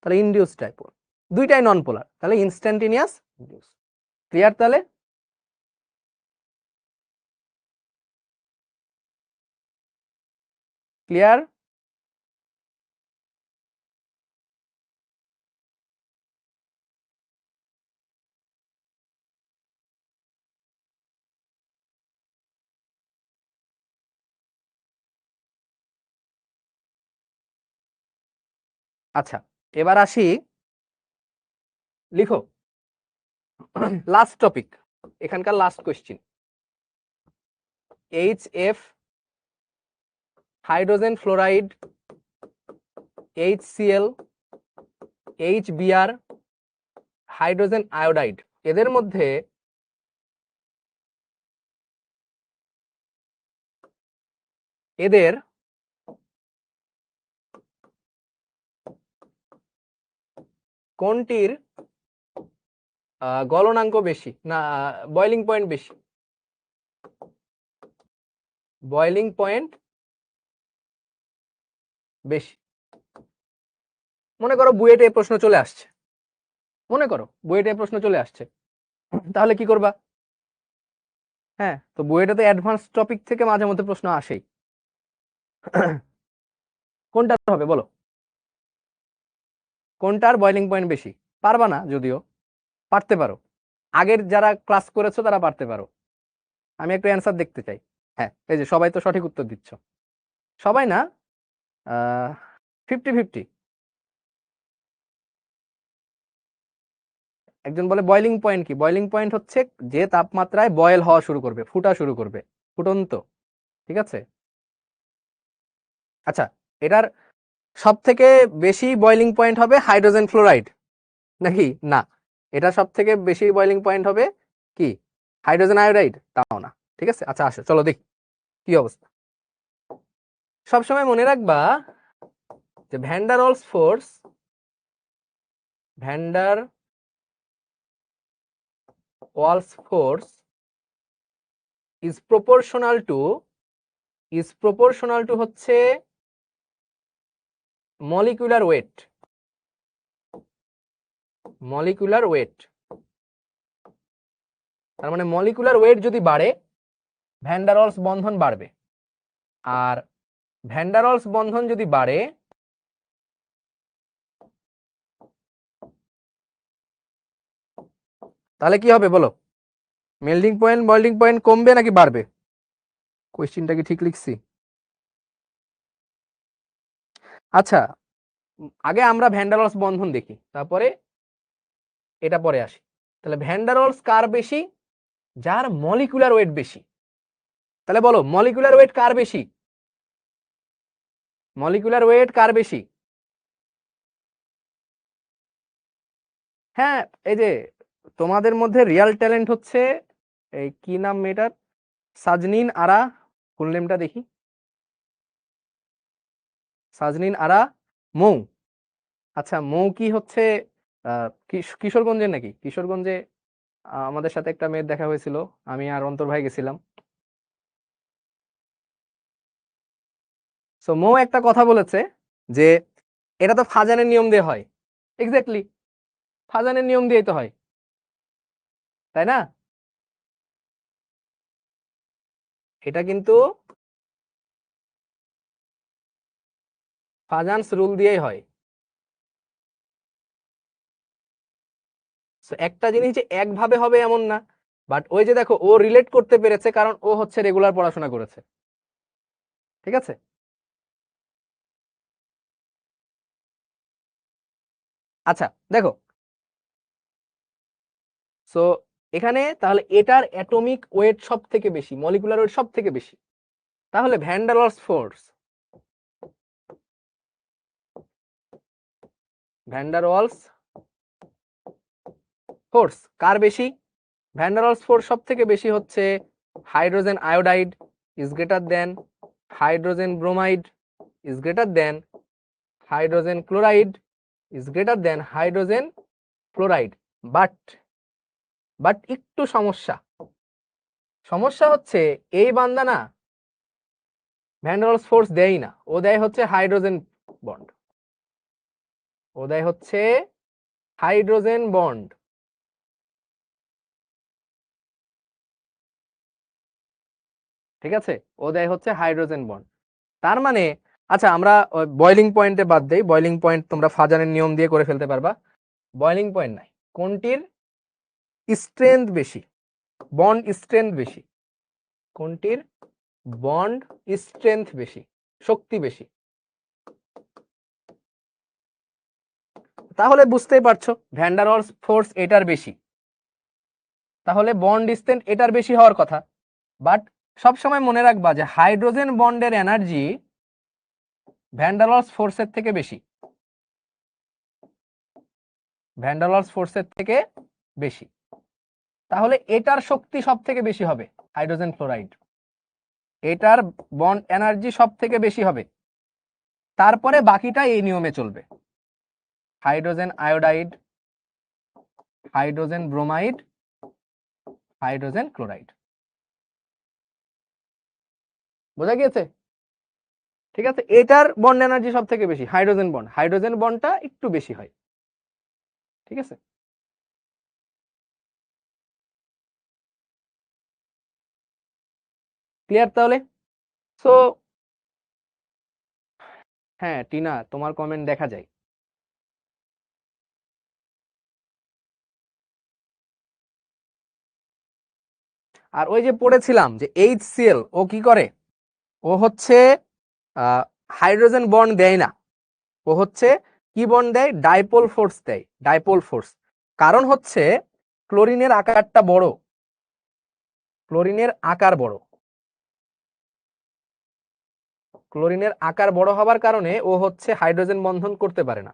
তাহলে ইনডিউস ডাইপোল, দুইটাই নন পোলার, তাহলে ইনস্ট্যান্টেনিয়াস ইনডিউস। ক্লিয়ার? তাহলে ক্লিয়ার? আচ্ছা, এবার আসি, লিখো লাস্ট টপিক, এখানকার last question. HF, hydrogen fluoride, HCl, HBr, hydrogen iodide, এদের মধ্যে এদের কোনটির গলনাঙ্ক বেশি, না বয়লিং পয়েন্ট বেশি? বয়লিং পয়েন্ট বেশি। মনে করো বুয়েটে প্রশ্ন চলে আসছে, মনে করো বুয়েটে প্রশ্ন চলে আসছে, তাহলে কি করবা? হ্যাঁ, তো বুয়েটে তো অ্যাডভান্স টপিক থেকে মাঝে মধ্যে প্রশ্ন আসেই। কোনটার হবে বলো, কোনটার বয়লিং পয়েন্ট বেশি? পারবা না, যদিও পারতে পারো, আগের যারা ক্লাস করেছো তারা পারতে পারো। আমি একটু অ্যান্সার দেখতে চাই। হ্যাঁ, এই যে সবাই তো সঠিক উত্তর দিচ্ছ, সবাই না, 50-50। একজন বলে বয়লিং পয়েন্ট কি? বয়লিং পয়েন্ট হচ্ছে যে তাপমাত্রায় বয়েল হওয়া শুরু করবে, ফুটা শুরু করবে, ফুটন্ত। ঠিক আছে? আচ্ছা, এটার সব থেকে বেশি বয়লিং পয়েন্ট হবে হাইড্রোজেন ফ্লোরাইড নাকি? না, এটা সব থেকে বেশি বয়লিং পয়েন্ট হবে কি? Hydrogen iodide? তাও না। ঠিক আছে, আচ্ছা আসো, চলো দেখি কি অবস্থা। সবসময় মনে রাখবা যে van der Waals force is proportional to হচ্ছে মলিকুলার ওয়েট। তার মানে মলিকুলার ওয়েট যদি বাড়ে, ভ্যান ডার ওয়ালস বন্ধন বাড়বে, আর ভ্যান ডার ওয়ালস বন্ধন যদি বাড়ে তাহলে কি হবে বলো? মেল্টিং পয়েন্ট, বয়লিং পয়েন্ট কমবে নাকি বাড়বে? কোয়েশ্চেনটা কি ঠিক লিখছি? আচ্ছা, আগে আমরা ভ্যান ডার ওয়ালস বন্ধন দেখি, তারপরে এটা পরে আসি। তাহলে ভ্যান ডার ওয়ালস কার বেশি? যার মলিকুলার ওয়েট বেশি। তাহলে বলো মলিকুলার ওয়েট কার বেশি? মলিকুলার ওয়েট কার বেশি? হ্যাঁ, এই যে তোমাদের মধ্যে রিয়াল ট্যালেন্ট হচ্ছে, এই কি নাম মেয়েটার, সাজনিন আরা, ফুল নেমটা দেখি, সাজনিন আরা মৌ। আচ্ছা, মৌ কি হচ্ছে কিশোরগঞ্জের নাকি? কিশোরগঞ্জে আমাদের সাথে একটা মেয়ের দেখা হয়েছিল, আমি আর অন্তর ভাই গেছিলাম। সো মৌ একটা কথা বলেছে যে এটা তো ফাজানের নিয়ম দিয়ে হয়। এক্স্যাক্টলি, ফাজানের নিয়ম দিয়েই তো হয়, তাই না? এটা কিন্তু ফাজানস রুল দিয়েই হয়। একটা জিনিস যে একভাবে হবে এমন না, বাট ওই যে দেখো ও রিলেট করতে পেরেছে কারণ ও হচ্ছে রেগুলার পড়াশোনা করেছে। ঠিক আছে? আচ্ছা দেখো, সো এখানে তাহলে এটার অ্যাটমিক ওয়েট সব থেকে বেশি, মলিকুলার ওয়েট সব থেকে বেশি, তাহলে ভ্যান ডার ওয়ালস ফোর্স কার বেশি? ভ্যান ডার ওয়ালস ফোর্স সব থেকে বেশি হচ্ছে hydrogen iodide is greater than hydrogen bromide is greater than hydrogen chloride is greater than hydrogen fluoride. But একটু সমস্যা হচ্ছে এই বান্দা না ভ্যান ডার ওয়ালস ফোর্স দেয় না, ও দেয় হচ্ছে হাইড্রোজেন বন্ড। ও দেয় হচ্ছে হাইড্রোজেন বন্ড। ঠিক আছে, ও দেয় হচ্ছে হাইড্রোজেন বন্ড। তার মানে আচ্ছা আমরা বয়লিং পয়েন্টে বাদ দেই, বয়লিং পয়েন্ট তোমরা ফাজানের নিয়ম দিয়ে করে ফেলতে পারবা। বয়লিং পয়েন্ট নাই, কোনটির স্ট্রেংথ বেশি, বন্ড স্ট্রেংথ বেশি, কোনটির বন্ড স্ট্রেংথ বেশি, শক্তি বেশি। তাহলে বুঝতেই পারছো ভ্যান ডার ওয়ালস ফোর্স এটার বেশি, তাহলে বন্ড স্ট্রেংথ এটার বেশি হওয়ার কথা। বাট সবসময় মনে রাখবা যে হাইড্রোজেন বন্ডের এনার্জি ভ্যান ডার ওয়ালস ফোর্সের থেকে বেশি, ভ্যান ডার ওয়ালস ফোর্সের থেকে বেশি। তাহলে এটার শক্তি সব থেকে বেশি হবে হাইড্রোজেন ফ্লোরাইড, এটার বন্ড এনার্জি সব থেকে বেশি হবে। তারপরে বাকিটা এই নিয়মে চলবে, hydrogen iodide, hydrogen bromide, hydrogen chloride. বোঝা গিয়েছে? ঠিক আছে, এটার বন্ড এনার্জি সব থেকে বেশি হাইড্রোজেন বন্ড, হাইড্রোজেন বন্ডটা একটু বেশি হয়। ঠিক আছে, ক্লিয়ার তাহলে? সো হ্যাঁ টিনা, তোমার কমেন্ট দেখা যায়। আর ওই যে পড়েছিলাম যে HCl ও কি করে, ও হচ্ছে হাইড্রোজেন বন্ড দেয় না, ও হচ্ছে কি বন্ড দেয়, ডাইপোল ফোর্স দেয়, ডাইপোল ফোর্স। কারণ হচ্ছে ক্লোরিনের আকারটা বড়, ক্লোরিনের আকার বড়, ক্লোরিনের আকার বড় হবার কারণে ও হচ্ছে হাইড্রোজেন বন্ধন করতে পারে না।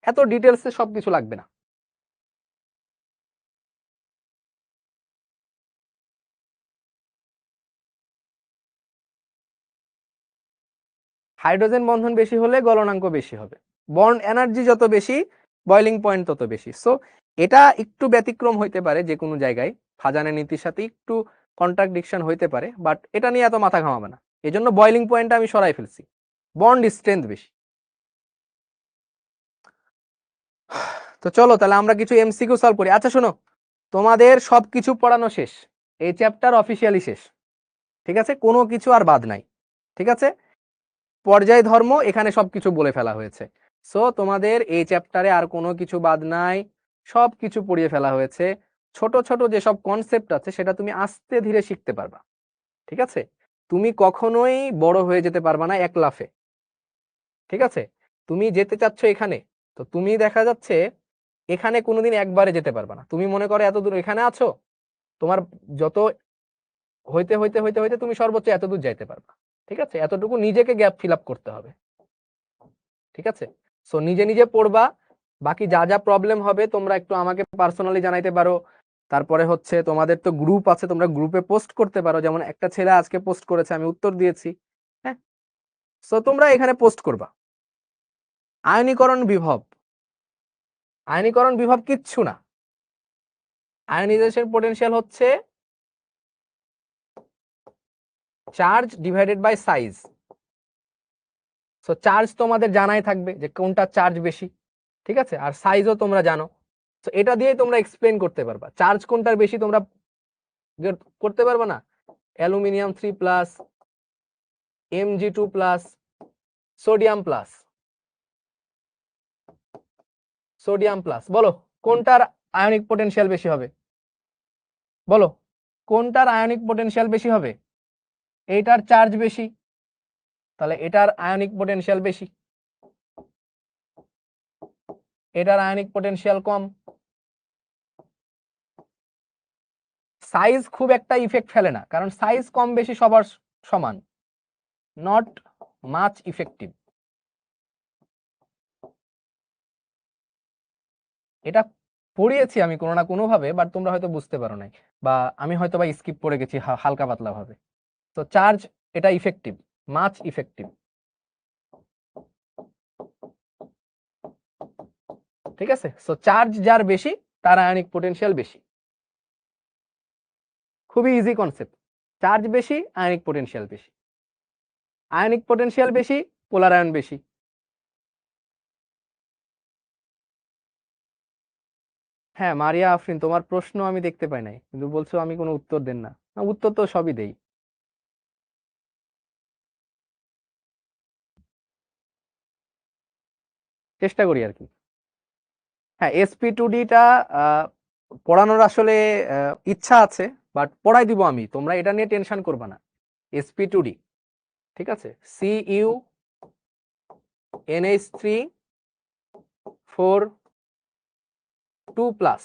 এত ডিটেলসে সবকিছু লাগবে না। হাইড্রোজেন বন্ধন বেশি হলে গলনাঙ্ক বেশি হবে, বন্ড এনার্জি যত বেশি বয়লিং পয়েন্ট তত বেশি। সো এটা একটু ব্যতিক্রম হইতে পারে যে কোনো জায়গায়, ফাজানের নীতির সাথে একটু কন্ট্রাডিকশন হইতে পারে, বাট এটা নিয়ে এত মাথা ঘামাবে না। এই জন্য বয়লিং পয়েন্টটা আমি সরাই ফেলছি, বন্ড স্ট্রেংথ বেশি। তো চলো তাহলে আমরা কিছু এমসিকিউ সলভ করি। আচ্ছা শোনো, তোমাদের সবকিছু পড়ানো শেষ, এই চ্যাপ্টার অফিসিয়ালি শেষ। ঠিক আছে, কোনো কিছু আর বাদ নাই। ঠিক আছে, পর্যায় ধর্ম এখানে সবকিছু বলে ফেলা হয়েছে। সো তোমাদের এই চ্যাপ্টারে আর কোনো কিছু বাদ নাই, সব কিছু পড়িয়ে ফেলা হয়েছে। ছোট ছোট যেসব কনসেপ্ট আছে সেটা তুমি আস্তে ধীরে শিখতে পারবা। ঠিক আছে, তুমি কখনোই বড় হয়ে যেতে পারবা না এক লাফে। ঠিক আছে, তুমি যেতে চাচ্ছ এখানে, তো তুমি দেখা যাচ্ছে এখানে কোনোদিন একবারে যেতে পারবা না। তুমি মনে করো এত দূর এখানে আছো, তোমার যত হইতে হইতে হইতে হইতে তুমি সর্বোচ্চ এত দূর যাইতে পারবা। ঠিক আছে, এতটুকু নিজেকে গ্যাপ ফিল আপ করতে হবে। ঠিক আছে, সো নিজে নিজে পড়বা। বাকি যা যা প্রবলেম হবে তোমরা একটু আমাকে পার্সোনালি জানাইতে পারো। তারপরে হচ্ছে তোমাদের তো গ্রুপ আছে, তোমরা গ্রুপে পোস্ট করতে পারো, যেমন একটা ছেলে আজকে পোস্ট করেছে, আমি উত্তর দিয়েছি। হ্যাঁ, সো তোমরা এখানে পোস্ট করবা। আয়নীকরণ বিভব, আয়নীকরণ বিভব কিচ্ছু না, আয়নাইজেশন পোটেনশিয়াল হচ্ছে charge divided by size. So charge তোমাদের জানাই থাকবে যে কোনটা চার্জ বেশি। ঠিক আছে, আর সাইজও তোমরা জানো। তো এটা দিয়ে তোমরা এক্সপ্লেন করতে পারবা চার্জ কোনটার বেশি, তোমরা করতে পারবা না, aluminium 3+, Mg2+, sodium plus, sodium plus, বলো কোনটার আয়নিক পোটেনশিয়াল বেশি হবে, বলো কোনটার আয়নিক পোটেনশিয়াল বেশি হবে, এইটার চার্জ বেশি, তাহলে এটার আয়নিক পোটেনশিয়াল বেশি, এটার আয়নিক পোটেনশিয়াল কম। সাইজ খুব একটা ইফেক্ট ফেলে না, কারণ সাইজ কম বেশি সবার সমান, নট মাচ ইফেক্টিভ। এটা পড়িয়েছি আমি কোনো না কোনো ভাবে, বাট তোমরা হয়তো বুঝতে পারো নাই, বা আমি হয়তো বা স্কিপ করে গেছি হালকা পাতলা ভাবে। তো চার্জ এটা ইফেক্টিভ, মাচ ইফেক্টিভ। ঠিক আছে, সো চার্জ যার বেশি তার আয়নিক পোটেনশিয়াল বেশি। খুবই ইজি কনসেপ্ট, চার্জ বেশি আয়নিক পোটেনশিয়াল বেশি, আয়নিক পোটেনশিয়াল বেশি পোলার আয়ন বেশি। হ্যাঁ মারিয়া আফরিন, তোমার প্রশ্ন আমি দেখতে পাই নাই, কিন্তু বলছো আমি কোনো উত্তর দেন না। না, উত্তর তো সবই দেই। চেষ্টা করি আর কি। হ্যাঁ, SP2D-টা পড়ানোর আসলে ইচ্ছা আছে, বাট পড়াই দিব আমি, তোমরা এটা নিয়ে টেনশন করবা না। SP2D, ঠিক আছে, CuNH3 4 2+।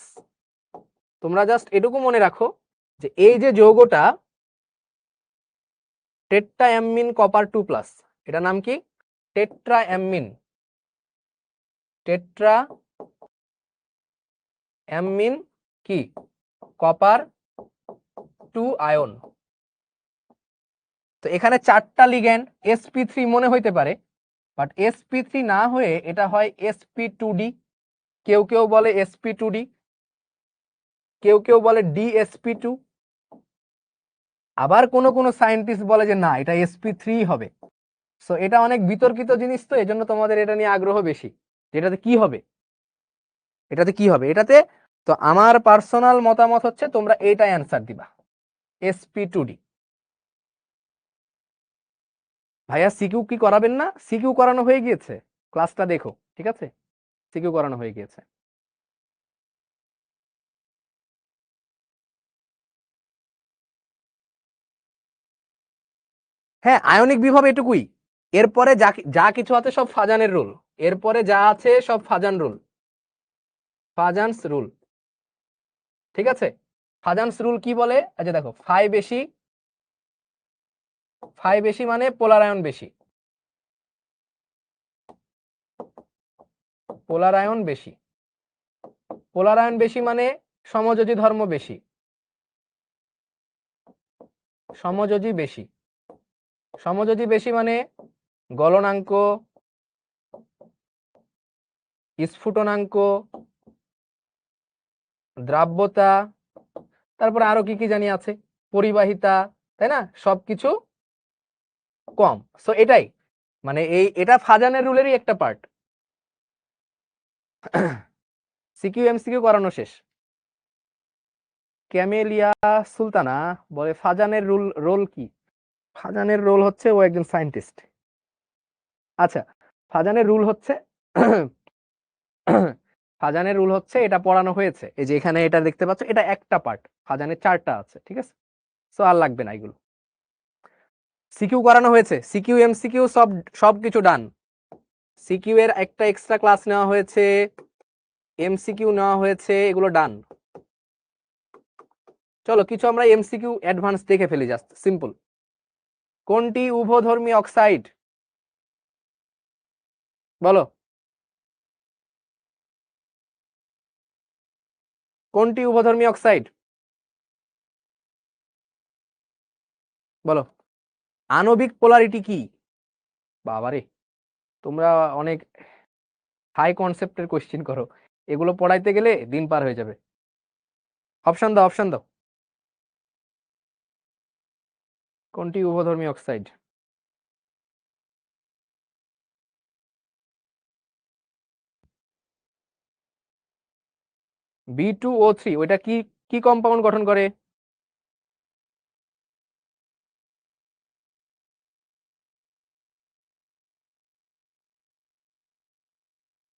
তোমরা জাস্ট এটুকু মনে রাখো যে এই যে যৌগটা টেট্রাঅ্যামিন কপার 2+, এটার নাম কি? টেট্রাঅ্যামিন, টেট্রাঅ্যামিন কি? Copper 2 ion. তো এখানে 4টা লিগ্যান্ড, sp3 মনে হইতে পারে, বাট sp3 না হয়ে এটা হয় sp2d। কেউ কেউ বলে sp2d, কেউ কেউ বলে dsp2, আবার কোন কোন সায়েন্টিস্ট বলে যে না এটা sp3 হবে। সো এটা অনেক বিতর্কিত জিনিস, তো এজন্য তোমাদের এটা নিয়ে আগ্রহ বেশি, এটাতে কি হবে, এটাতে কি হবে এটাতে। তো আমার পার্সোনাল মতামত হচ্ছে তোমরা এইটাই অ্যান্সার দিবা, sp2d। ভাইয়া সিকিউ কি করাবেন না? সিকিউ করানো হয়ে গিয়েছে, ক্লাসটা দেখো, ঠিক আছে, সিকিউ করানো হয়ে গিয়েছে। হ্যাঁ, আয়নিক বিভব এটুকুই, এরপরে যা যা কিছু আছে সব ফাজানের রুল, এরপরে যা আছে সব ফাজান রুল, ফাজানস রুল, ঠিক আছে। ফাজানস রুল কি বলে? আচ্ছা দেখো, ফাই বেশি মানে পোলার আয়ন বেশি, পোলার আয়ন বেশি, পোলার আয়ন বেশি মানে সমযোজী ধর্ম বেশি, সমযোজী বেশি, সমযোজী বেশি মানে গলনাঙ্ক, স্ফুটনাঙ্ক, দ্রাব্যতা, তারপরে আরো কি কি জানি আছে, পরিবাহিতা, তাই না, সবকিছু কম। সো এটাই মানে এটা ফাজানের রুলেরই একটা পার্ট। সিকিউ এমসিকিউ করানো শেষ। ক্যামেলিয়া সুলতানা বলে ফাজানের রোল কি? ফাজানের রোল হচ্ছে ও একজন সায়েন্টিস্ট। আচ্ছা, ফাজানের রুল হচ্ছে ফাজানের রুল হচ্ছে এটা পড়ানো হয়েছে, এই যে এখানে এটা দেখতে পাচ্ছ, এটা একটা পার্ট, ফাজানের 4টা আছে, ঠিক আছে। সো আর লাগবে না এগুলো। সিকিউ করানো হয়েছে, সিকিউ এমসিকিউ সবকিছু ডান। সিকিউ এর একটা এক্সট্রা ক্লাস নেওয়া হয়েছে, এমসিকিউ নেওয়া হয়েছে, এগুলো ডান। চলো কিছু আমরা এমসিকিউ অ্যাডভান্স দেখে ফেলি, জাস্ট সিম্পল। কোনটি উভধর্মী অক্সাইড? বলো, কোনটি উভধর্মী অক্সাইড? বলো। আণবিক পোলারিটি কি? বাবারে, তোমরা অনেক হাই কনসেপ্টের কোশ্চেন করো, এগুলো পড়াইতে গেলে দিন পার হয়ে যাবে। অপশন দাও, অপশন দাও। কোনটি উভধর্মী অক্সাইড? B2O3 ওইটা কি কি কম্পাউন্ড গঠন করে?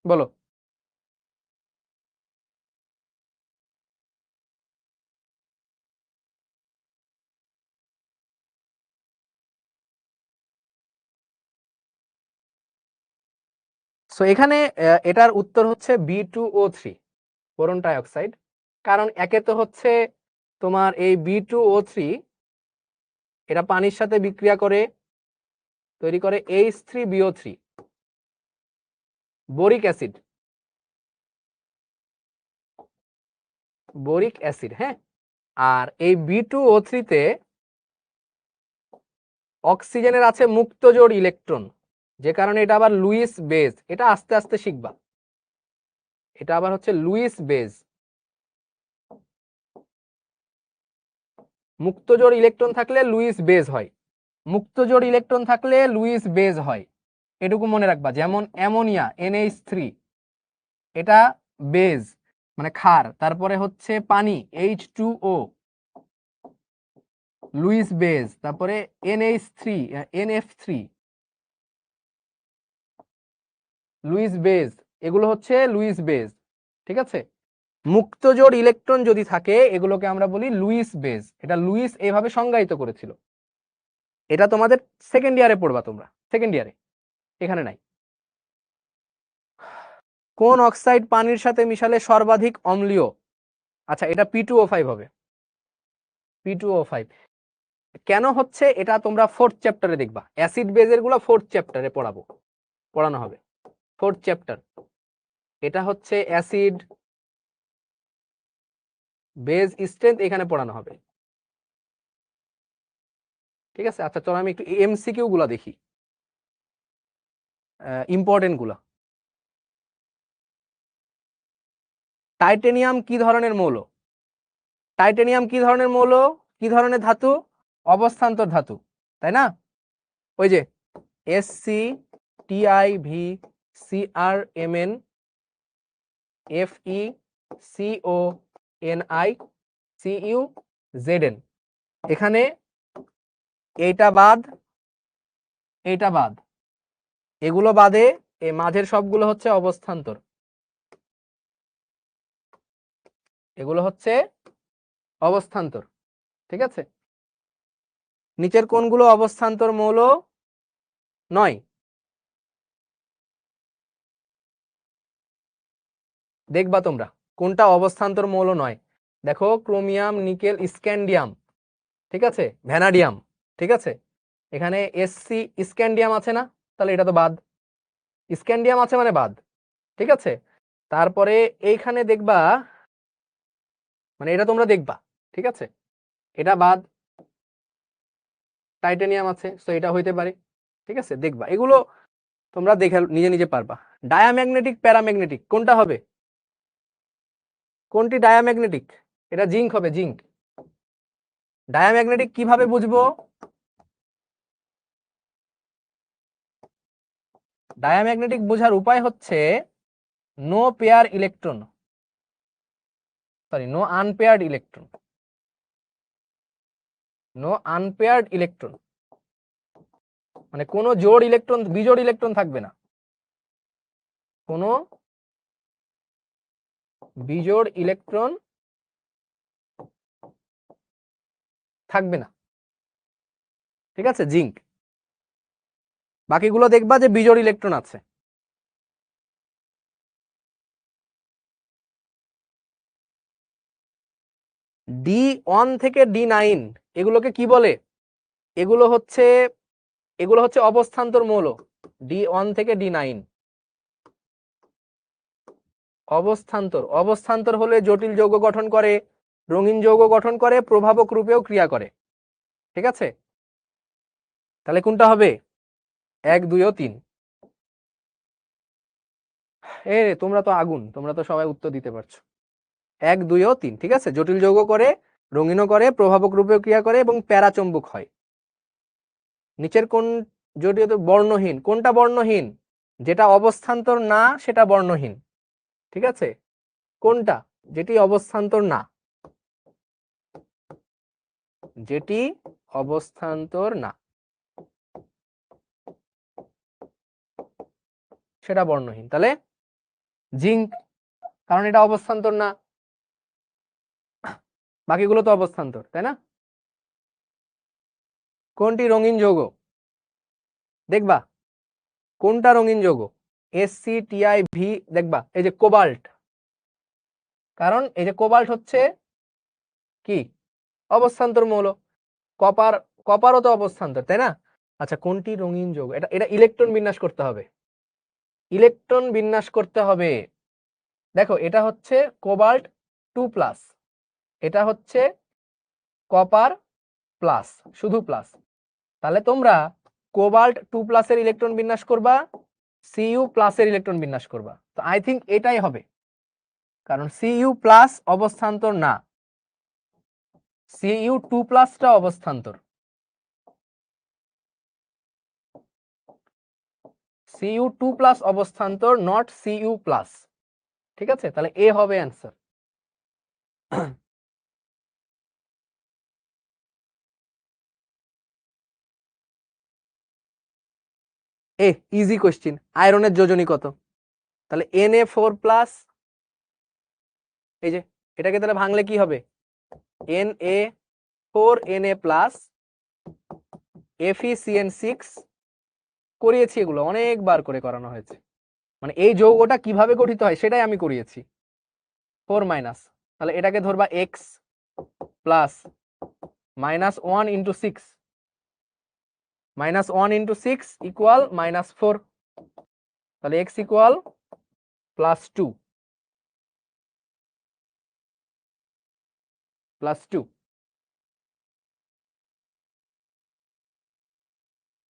বলো। সো এখানে এটার উত্তর হচ্ছে B2O3, বোরন ডাইঅক্সাইড। কারণ একে তো হচ্ছে তোমার এই B2O3 এটা পানির সাথে বিক্রিয়া করে তৈরি করে H3BO3, boric acid, boric acid, হ্যাঁ। আর এই B2O3 তে অক্সিজেনের আছে মুক্ত জোড় ইলেকট্রন, যে কারণে এটা আবার লুইস বেজ, এটা আস্তে আস্তে শিখবা, এটা আবার হচ্ছে লুইস বেজ। মুক্ত জোড় ইলেকট্রন থাকলে লুইস বেজ হয়, মুক্ত জোড় ইলেকট্রন থাকলে লুইস বেজ হয়, এটুকু মনে রাখবা। যেমন অ্যামোনিয়া NH3, এটা বেজ, মানে ক্ষার, তারপরে হচ্ছে পানি H2O, লুইস বেজ, তারপরে NF3 লুইস বেজ, এগুলো হচ্ছে লুইস বেজ। ঠিক আছে, মুক্ত জোড় ইলেকট্রন যদি থাকে এগুলোকে আমরা বলি লুইস বেজ। এটা লুইস এইভাবে সংজ্ঞায়িত করেছিল। এটা তোমাদের সেকেন্ড ইয়ারে পড়বা তোমরা, সেকেন্ড ইয়ারে, এখানে নাই। কোন অক্সাইড পানির সাথে মিশালে সর্বাধিক অম্লীয়? আচ্ছা, এটা P2O5 হবে, P2O5। কেন হচ্ছে এটা তোমরা ফোর্থ চ্যাপ্টারে দেখবা, অ্যাসিড বেজের গুলো ফোর্থ চ্যাপ্টারে পড়ানো হবে, ফোর্থ চ্যাপ্টার। এটা হচ্ছে অ্যাসিড বেজ স্ট্রেংথ, এখানে পড়ানো হবে। ঠিক আছে, আচ্ছা চলো আমি একটু এমসিকিউ গুলা দেখি, ইম্পর্টেন্ট গুলা। টাইটেনিয়াম কি ধরনের মৌল? টাইটেনিয়াম কি ধরনের মৌল, কি ধরনের ধাতু? অবস্থান্তর ধাতু, তাই না? ওই যে SCTIVCRMN FeCONiCuZn, এখানে এইটা বাদ, এইটা বাদ, এগুলো বাদে এই মাঝের সবগুলো হচ্ছে অবস্থান্তর, এগুলো হচ্ছে অবস্থান্তর। ঠিক আছে, নিচের কোনগুলো অবস্থান্তর মৌল নয়? দেখবা তোমরা কোনটা অবস্থান্তর মৌল নয়। দেখো, ক্রোমিয়াম, নিকেল, স্ক্যান্ডিয়াম, ঠিক আছে, ভ্যানাডিয়াম, ঠিক আছে, এখানে SC স্ক্যান্ডিয়াম আছে না, তাহলে এটা তো বাদ, স্ক্যান্ডিয়াম আছে মানে বাদ। ঠিক আছে, তারপরে এইখানে দেখবা, মানে এটা তোমরা দেখবা, ঠিক আছে, এটা বাদ, টাইটানিয়াম আছে, তো এটা হইতে পারে। ঠিক আছে, দেখবা এগুলো তোমরা দেখে নিজে নিজে পারবা। ডায়াম্যাগনেটিক, প্যারাম্যাগনেটিক কোনটা হবে? কোনটি ডায়াম্যাগনেটিক? এটা জিঙ্ক হবে, জিঙ্ক। ডায়াম্যাগনেটিক কিভাবে বুঝবো? ডায়াম্যাগনেটিক বোঝার উপায় হচ্ছে no pair electron, sorry no unpaired electron, no unpaired electron, মানে কোনো জোড় ইলেকট্রন, বিজোড় ইলেকট্রন থাকবে না, কোনো বিজোড় ইলেকট্রন থাকবে না। ঠিক আছে, জিঙ্ক। বাকিগুলো দেখবা যে বিজোড় ইলেকট্রন আছে। D1 থেকে D9 এগুলোকে কি বলে? এগুলো হচ্ছে অবস্থান্তর মৌল। D1 থেকে D9 অবস্থান্তর হলে জটিল যৌগ গঠন করে, রঙিন যৌগ গঠন করে, প্রভাবক রূপেও ক্রিয়া করে। ঠিক আছে, তাহলে কোনটা হবে? 1, 2 ও 3। তোমরা তো আগুন, তোমরা তো সবাই উত্তর দিতে পারছো। 1, 2 ও 3, ঠিক আছে, জটিল যৌগ করে, রঙিনও করে, প্রভাবক রূপেও ক্রিয়া করে এবং প্যারাচম্বক হয়। নিচের কোন জটিল বর্ণহীন? কোনটা বর্ণহীন? যেটা অবস্থান্তর না সেটা বর্ণহীন। ঠিক আছে, কোনটা? যেটি অবস্থান্তর না, যেটি অবস্থান্তর না সেটা বর্ণহীন। তাহলে জিঙ্ক, কারণ এটা অবস্থান্তর না, বাকিগুলো তো অবস্থান্তর, তাই না? কোনটি রঙিন যৌগ? দেখবা কোনটা রঙিন যৌগ, SCTIV, দেখবা এই যে কোবাল্ট, কারণ এই যে কোবাল্ট হচ্ছে কি অবস্থান্তর মৌল। কপারও তো অবস্থান্তর, তাই না? আচ্ছা, কোনটি রঙিন যৌগ? এটা ইলেকট্রন বিন্যাস করতে হবে, ইলেকট্রন বিন্যাস করতে হবে। দেখো, এটা হচ্ছে কোবাল্ট 2+, এটা হচ্ছে কপার প্লাস, শুধু প্লাস। তাহলে তোমরা কোবাল্ট 2+ এর ইলেকট্রন বিন্যাস করবা, Cu+ এর ইলেকট্রন বিন্যাস করবা। তো আই থিঙ্ক এটাই হবে, কারণ Cu+ অবস্থান্তর না, Cu2+টা অবস্থান্তর, Cu2+ অবস্থান্তর, নট Cu+। ঠিক আছে, তাহলে এ হবে অ্যান্সার। ইজি কোশ্চিন, আয়রনের যোজনী কত? তাহলে Na4 প্লাস, এই যে এটাকে তাহলে ভাঙলে কি হবে, Na4Na প্লাস FeCN6, করিয়েছি এগুলো অনেকবার করে করানো হয়েছে, মানে এই যৌগটা কিভাবে গঠিত হয় সেটাই আমি করিয়েছি। 4 মাইনাস, তাহলে এটাকে ধরবা x plus -1 into 6, -1 into 6 equal -4, তাহলে x ইকুয়াল +2 +2।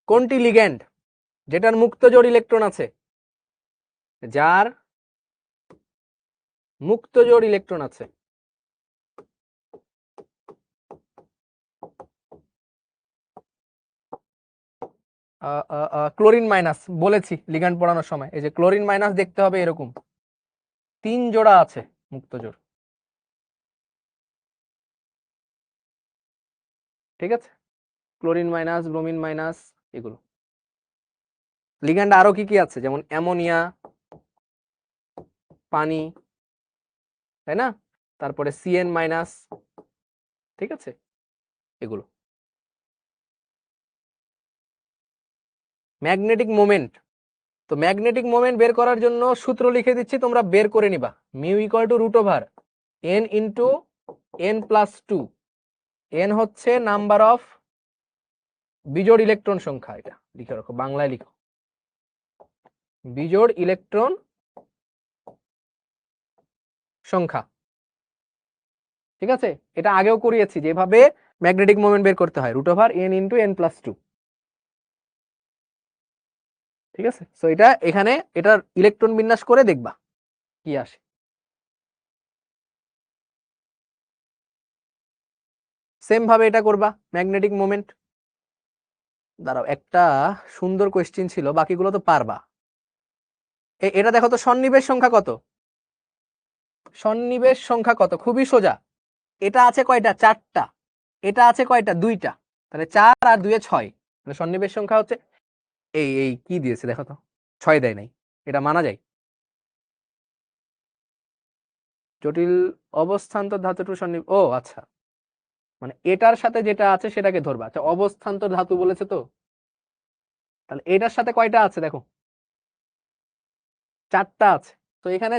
কোনটি লিগ্যান্ড যেটার মুক্ত জোড় ইলেকট্রন আছে, যার মুক্ত জোড় ইলেকট্রন আছে? ক্লোরিন মাইনাস, বলেছি লিগ্যান্ড পড়ানোর সময়, এই যে ক্লোরিন মাইনাস দেখতে হবে এরকম 3 জোড়া আছে মুক্ত জোড়, ঠিক আছে, ক্লোরিন মাইনাস, ব্রোমিন মাইনাস, এগুলো লিগ্যান্ড। আরো কি কি আছে, যেমন অ্যামোনিয়া, পানি, তাই না, তারপরে CN মাইনাস, ঠিক আছে, এগুলো। ম্যাগনেটিক মোমেন্ট, তো ম্যাগনেটিক মোমেন্ট বের করার জন্য সূত্র লিখে দিচ্ছি, তোমরা বের করে নিবা, mu equal to √n into n+2। n হচ্ছে নাম্বার অফ বিজোড় ইলেকট্রন সংখ্যা, এটা লিখে রাখো, বাংলায় লিখো, বিজোড় ইলেকট্রন সংখ্যা, ঠিক আছে। এটা আগেও করিয়েছি, যেভাবে ম্যাগনেটিক মোমেন্ট বের করতে হয়, √n ইন্টু n+2, ঠিক আছে। সো এটা এখানে এটার ইলেকট্রন বিন্যাস করে দেখবা কি আসে। সেম ভাবে এটা করবা ম্যাগনেটিক মোমেন্ট। দাঁড়াও, একটা সুন্দর কোয়েশ্চেন ছিল, বাকিগুলো তো পারবা। এটা দেখো তো, সন্নিবেশ সংখ্যা কত? সন্নিবেশ সংখ্যা কত? খুবই সোজা, এটা আছে কয়টা? 4টা, এটা আছে কয়টা? 2টা, তাহলে 4 আর 2 এ 6, তাহলে সন্নিবেশ সংখ্যা হচ্ছে এই এই কি দিয়েছে দেখো তো, 6 দেয় নাই, এটা মানা যায়? জটিল অবস্থান্তর ধাতুটো ও আচ্ছা, মানে এটার সাথে যেটা আছে সেটাকে ধরবা। আচ্ছা, অবস্থান্তর ধাতু বলেছে তো, তাহলে এটার সাথে কয়টা আছে দেখো, 4টা আছে। তো এখানে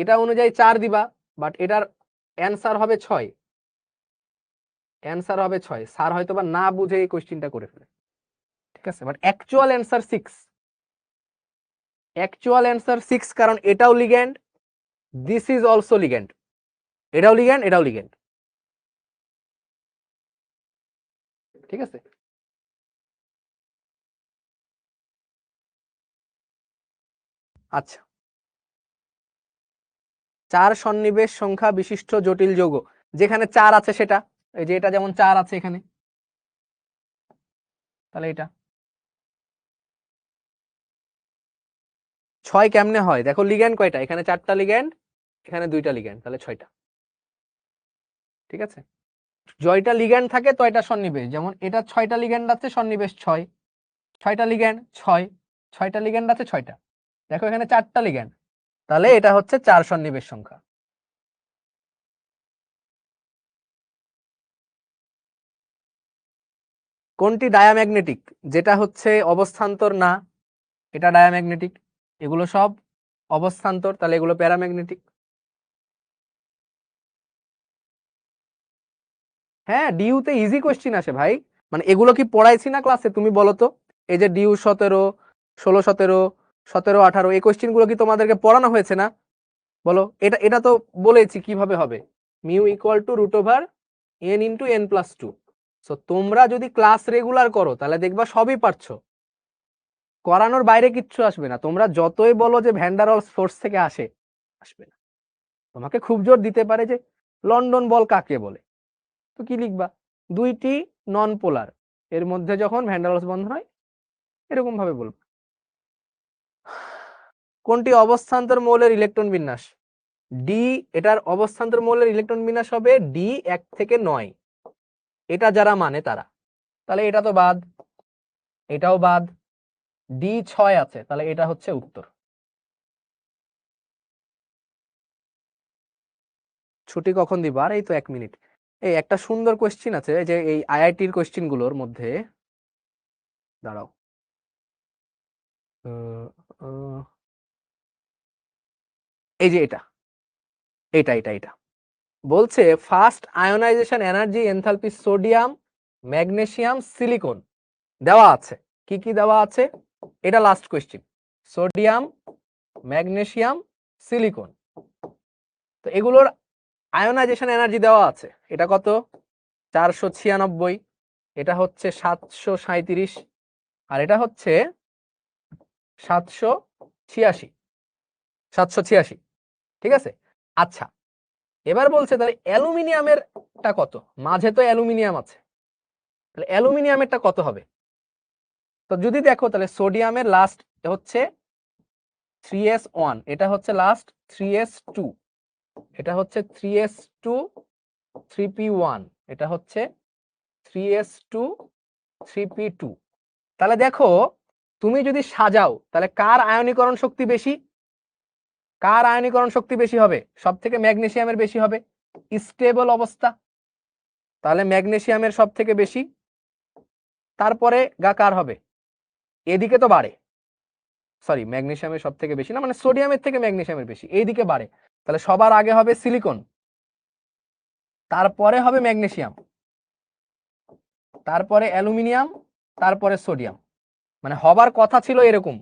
এটা অনুযায়ী 4 দিবা, বাট এটার অ্যান্সার হবে 6, অ্যান্সার হবে 6। স্যার হয়তো বা না বুঝে এই কোশ্চেনটা করে ফেলে, ঠিক আছে, but actual answer 6, actual answer 6, কারণ এটাও ligand, this is also ligand, এটাও লিগ্যান্ড, এটাও লিগ্যান্ড, ঠিক আছে। আচ্ছা, 4 সন্নিবেশ সংখ্যা বিশিষ্ট জটিল যৌগ, যেখানে 4 আছে সেটা, এই যে এটা যেমন 4 আছে এখানে, তাহলে এটা 6 কেমনে হয় দেখো, লিগ্যান্ড কয়টা, এখানে 4টা লিগ্যান্ড, এখানে 2টা লিগ্যান্ড, তাহলে 6টা, ঠিক আছে। জয়টা লিগ্যান্ড থাকে তো এটা সন্নিবেশ, যেমন এটা 6টা লিগ্যান্ড আছে, সন্নিবেশ 6, 6টা লিগ্যান্ড 6, 6টা লিগ্যান্ড আছে 6টা, দেখো এখানে 4টা লিগ্যান্ড, তাহলে এটা হচ্ছে 4 সন্নিবেশ সংখ্যা। কোনটি ডায়াম্যাগনেটিক, যেটা হচ্ছে অবস্থান্তর না, এটা ডায়াম্যাগনেটিক, এগুলো সব অবস্থান্তর, তাহলে এগুলো প্যারাম্যাগনেটিক। হ্যাঁ, ডিইউতে ইজি কোশ্চিন আসে ভাই, মানে এগুলো কি পড়াইছি না ক্লাসে, তুমি বলো তো, এই যে ডিইউ 17, 16, 17, 17, 18, এই কোশ্চিন গুলো কি তোমাদেরকে পড়ানো হয়েছে না? বলো, এটা এটা তো বলেছি কিভাবে হবে, mu equal to √n into n+2। So তোমরা যদি ক্লাস রেগুলার করো তাহলে দেখবা সবই পারছো, করানোর বাইরে কিচ্ছু আসবে না। তোমরা যতই বলো যে ভ্যান ডার ওয়ালস ফোর্স থেকে আসে, আসবে না। তোমাকে খুব জোর দিতে পারে যে লন্ডন বল কাকে বলে, তো কি লিখবা, দুইটি নন পোলার এর মধ্যে যখন ভ্যান ডার ওয়ালস বন্ধন হয়, এরকম ভাবে বলবো। কোনটি অবস্থান্তর মৌলের ইলেকট্রন বিন্যাস, ডি, এটার অবস্থান্তর মৌলের ইলেকট্রন বিন্যাস হবে ডি 1 থেকে 9, এটা যারা মানে তারা। তাহলে এটা তো বাদ, এটাও বাদ, ডি 6 আছে, তাহলে এটা হচ্ছে উত্তর। ছুটি কখন দিব? আর এই তো 1 মিনিট। এই একটা সুন্দর কোয়েশ্চেন আছে যে এই আইআইটির কোয়েশ্চেন গুলোর মধ্যে, দাঁড়াও, এই যে এটা এটা এটা এটা বলছে first ionization energy enthalpy sodium, magnesium, silicon দেওয়া আছে। কি কি দেওয়া আছে? এটা last question. Sodium, magnesium, silicon, তো এগুলোর আয়োনাইজেশন এনার্জি দেওয়া আছে। এটা কত? 496, এটা হচ্ছে 737, আর এটা হচ্ছে 786, 786, ঠিক আছে। আচ্ছা, এবার বলছে তাহলে অ্যালুমিনিয়ামেরটা কত? মাঝে তো অ্যালুমিনিয়াম আছে, তাহলে অ্যালুমিনিয়ামেরটা কত হবে? তো যদি দেখো তাহলে সোডিয়ামের লাস্ট হচ্ছে 3s1, এটা হচ্ছে লাস্ট 3s2, এটা হচ্ছে 3s2 3p1, এটা হচ্ছে 3s2 3p2। তাহলে দেখো তুমি যদি সাজাও তাহলে কার আয়নীকরণ শক্তি বেশি? কার আয়নীকরণ শক্তি বেশি হবে? সব থেকে ম্যাগনেসিয়ামের বেশি হবে, স্টেবল অবস্থা, তাহলে ম্যাগনেসিয়ামের সব থেকে বেশি। তারপরে গা কার হবে? এদিকে তো বাড়ে, সরি ম্যাগনেসিয়ামের সব থেকে বেশি না, মানে সোডিয়ামের থেকে ম্যাগনেসিয়ামের বেশি, এইদিকে বাড়ে। তাহলে সবার আগে হবে সিলিকন, তারপরে হবে ম্যাগনেসিয়াম, তারপরে অ্যালুমিনিয়াম, তারপরে সোডিয়াম। মানে হবার কথা ছিল এরকম,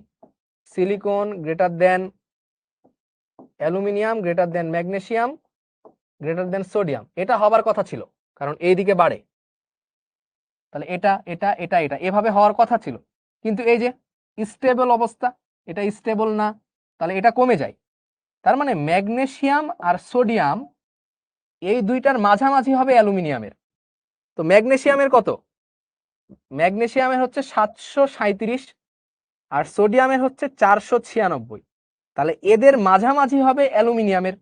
silicon greater than aluminium, greater than magnesium, greater than sodium, এটা হবার কথা ছিল, কারণ এইদিকে বাড়ে। তাহলে এটা এটা এটা এটা এভাবে হওয়ার কথা ছিল, কিন্তু এই যে স্টেবল অবস্থা, এটা স্টেবল না, তাহলে এটা কমে যায়। তার মানে ম্যাগনেসিয়াম আর সোডিয়াম এই দুইটার মাঝামাঝি হবে অ্যালুমিনিয়ামের। তো ম্যাগনেসিয়ামের কত? ম্যাগনেসিয়ামের হচ্ছে 737, আর সোডিয়ামের হচ্ছে 496, তাহলে এদের মাঝামাঝি হবে অ্যালুমিনিয়ামের।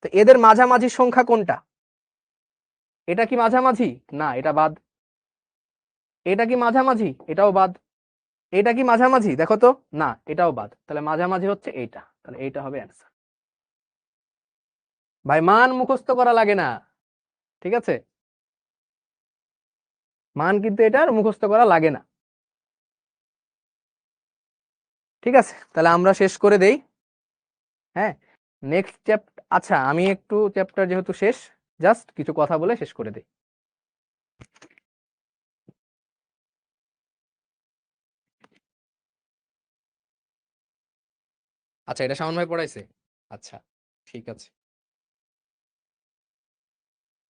তো এদের মাঝামাঝি সংখ্যা কোনটা? এটা কি মাঝামাঝি? না, এটা বাদ। এটা কি মাঝামাঝি? এটাও বাদ। এটা কি মাঝামাঝি? দেখো তো, না, এটাও বাদ। তাহলে মাঝামাঝি হচ্ছে এইটা, তাহলে এইটা হবে অ্যান্সার। ভাই মান মুখস্থ করা লাগে না, ঠিক আছে? মান কিন্তু এটার মুখস্থ করা লাগে না, ঠিক আছে? তাহলে আমরা শেষ করে দেই। হ্যাঁ, নেক্সট চ্যাপ্টার, আচ্ছা আমি একটু চ্যাপ্টার যেহেতু শেষ, জাস্ট কিছু কথা বলে শেষ করে দেই। আচ্ছা, এটা শাওন ভাই পড়াইছে? আচ্ছা, ঠিক আছে।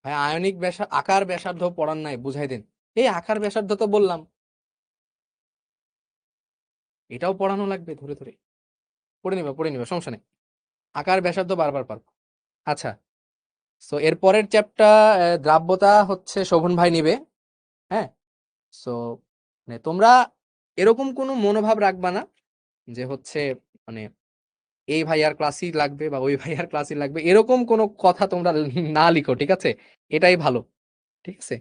ভাই আয়নিক আকার ব্যাসার্ধ পড়ান নাই, বুঝাই দেন। এই আকার ব্যাসার্ধ তো বললাম, এটাও পড়ানো লাগবে ধরে ধরে। পড়ে নিবা সমস্যা নেই, আকার ব্যাসার্ধ বারবার পারবো। আচ্ছা, সো এর পরের চ্যাপ্টার দ্রাব্যতা হচ্ছে শোভন ভাই নিবে। হ্যাঁ, সো মানে তোমরা এরকম কোনো মনোভাব রাখবা না যে হচ্ছে মানে এই ভাইয়ার ক্লাসই লাগবে বা ওই ভাইয়ার ক্লাসই লাগবে, এরকম কোনো কথা তোমরা না লিখো, ঠিক আছে? এটাই ভালো, ঠিক আছে?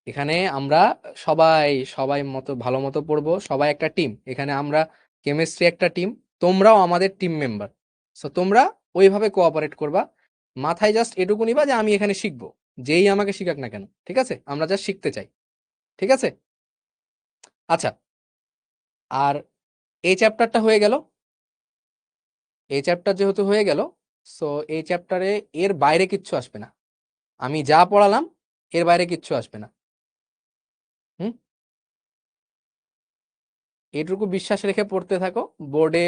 এখানে আমরা সবাই সবাই মতো ভালো মতো পড়বো, সবাই একটা টিম। এখানে আমরা কেমিস্ট্রি একটা টিম, তোমরাও আমাদের টিম মেম্বার। সো তোমরা ওইভাবে কোঅপারেট করবা। মাথায় জাস্ট এটুকু নিবা যে আমি এখানে শিখবো, যেই আমাকে শিখাক না কেন, ঠিক আছে? আমরা জাস্ট শিখতে চাই, ঠিক আছে? আচ্ছা, আর এই চ্যাপ্টারটা হয়ে গেল। এই চ্যাপ্টার যেহেতু হয়ে গেল, সো এই চ্যাপ্টারে এর বাইরে কিচ্ছু আসবে না। আমি যা পড়ালাম এর বাইরে কিচ্ছু আসবে না। হুম, এটুকু বিশ্বাস রেখে পড়তে থাকো, বোর্ডে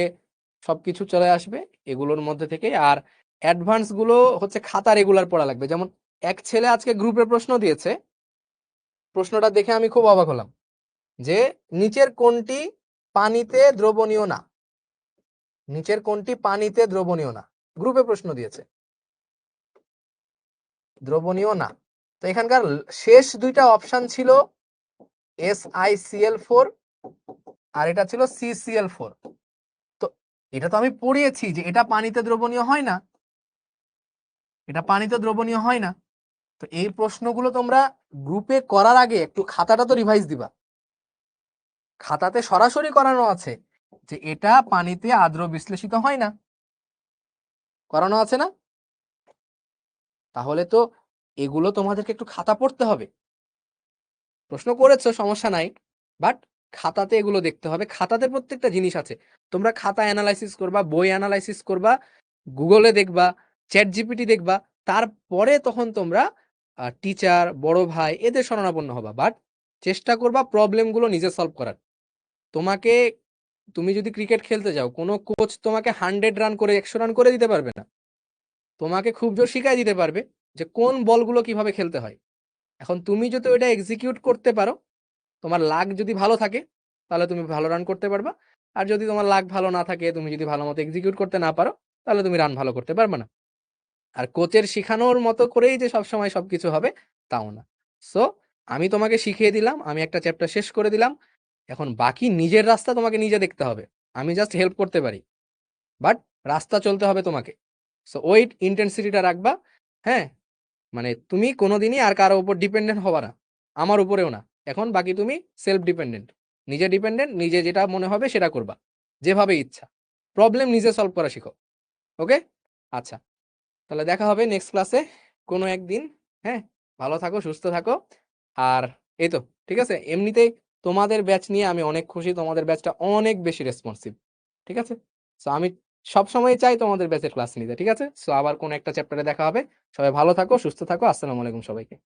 সবকিছু চলে আসবে এগুলোর মধ্যে থেকে। আর অ্যাডভান্স গুলো হচ্ছে খাতা রেগুলার পড়া লাগবে। যেমন এক ছেলে আজকে গ্রুপে প্রশ্ন দিয়েছে, প্রশ্নটা দেখে আমি খুব অবাক হলাম যে নিচের কোনটি পানিতে দ্রবণীয় না? নিচের কোনটি পানিতে দ্রবণীয় না? গ্রুপে প্রশ্ন দিয়েছে, দ্রবণীয় না। তো এখানকার শেষ দুইটা অপশন ছিল SiCl4 আর এটা ছিল CCl4। তো এটা তো আমি পড়িয়েছি যে এটা পানিতে দ্রবণীয় হয় না, এটা পানিতে দ্রবণীয় হয় না। তো এই প্রশ্নগুলো তোমরা গ্রুপে করার আগে একটু খাতাটা তো রিভাইজ দিবা। খাতাতে সরাসরি করানো আছে যে এটা পানিতে আর্দ্র বিশ্লেষিত হয় না, করানো আছে না? তাহলে তো এগুলো তোমাদেরকে একটু খাতা পড়তে হবে। প্রশ্ন করেছো সমস্যা নাই, বাট খাতাতে এগুলো দেখতে হবে। খাতাতে প্রত্যেকটা জিনিস আছে। তোমরা খাতা অ্যানালাইসিস করবা, বই অ্যানালাইসিস করবা, গুগলে দেখবা, চ্যাট জিপিটি দেখবা, তারপরে তখন তোমরা টিচার, বড় ভাই এদের শরণাপন্ন হবা। বাট চেষ্টা করবা প্রবলেমগুলো নিজে সলভ করার। তোমাকে, তুমি যদি ক্রিকেট খেলতে যাও, কোনো কোচ তোমাকে 100 রান করে 100 রান করে দিতে পারবে না। তোমাকে খুব জোর শিখাই দিতে পারবে যে কোন বলগুলো কিভাবে খেলতে হয়। এখন তুমি যদি ওইটা এক্সিকিউট করতে পারো, তোমার লাক যদি ভালো থাকে তাহলে তুমি ভালো রান করতে পারবা। আর যদি তোমার লাক ভালো না থাকে, তুমি যদি ভালো মতো এক্সিকিউট করতে না পারো, তাহলে তুমি রান ভালো করতে পারবে না। আর কোচের শিখানোর মতো করেই যে সবসময় সবকিছু হবে তাও না। সো আমি তোমাকে শিখিয়ে দিলাম, আমি একটা চ্যাপ্টার শেষ করে দিলাম, এখন বাকি নিজের রাস্তা তোমাকে নিজে দেখতে হবে। আমি জাস্ট হেল্প করতে পারি, বাট রাস্তা চলতে হবে তোমাকে। সো ওই ইন্টেন্সিটিটা রাখবা। হ্যাঁ, মানে তুমি কোনোদিনই আর কারো উপর ডিপেন্ডেন্ট হবা না, আমার উপরেও না। এখন বাকি তুমি সেলফ ডিপেন্ডেন্ট, নিজে ডিপেন্ডেন্ট, নিজে যেটা মনে হবে সেটা করবা, যেভাবে ইচ্ছা। প্রবলেম নিজে সলভ করা শিখো। ওকে, আচ্ছা, তাহলে দেখা হবে নেক্সট ক্লাসে কোনো একদিন। হ্যাঁ, ভালো থাকো, সুস্থ থাকো। আর এই তো ঠিক আছে, এমনিতেই তোমাদের ব্যাচ নিয়ে আমি অনেক খুশি, তোমাদের ব্যাচটা অনেক বেশি রেসপন্সিভ। ঠিক আছে, সো আমি সবসময় চাই তোমাদের ব্যাচের ক্লাস নিতে। ঠিক আছে, সো আবার কোন একটা চ্যাপ্টারে দেখা হবে। সবাই ভালো থাকো, সুস্থ থাকো। আসসালামু আলাইকুম সবাইকে।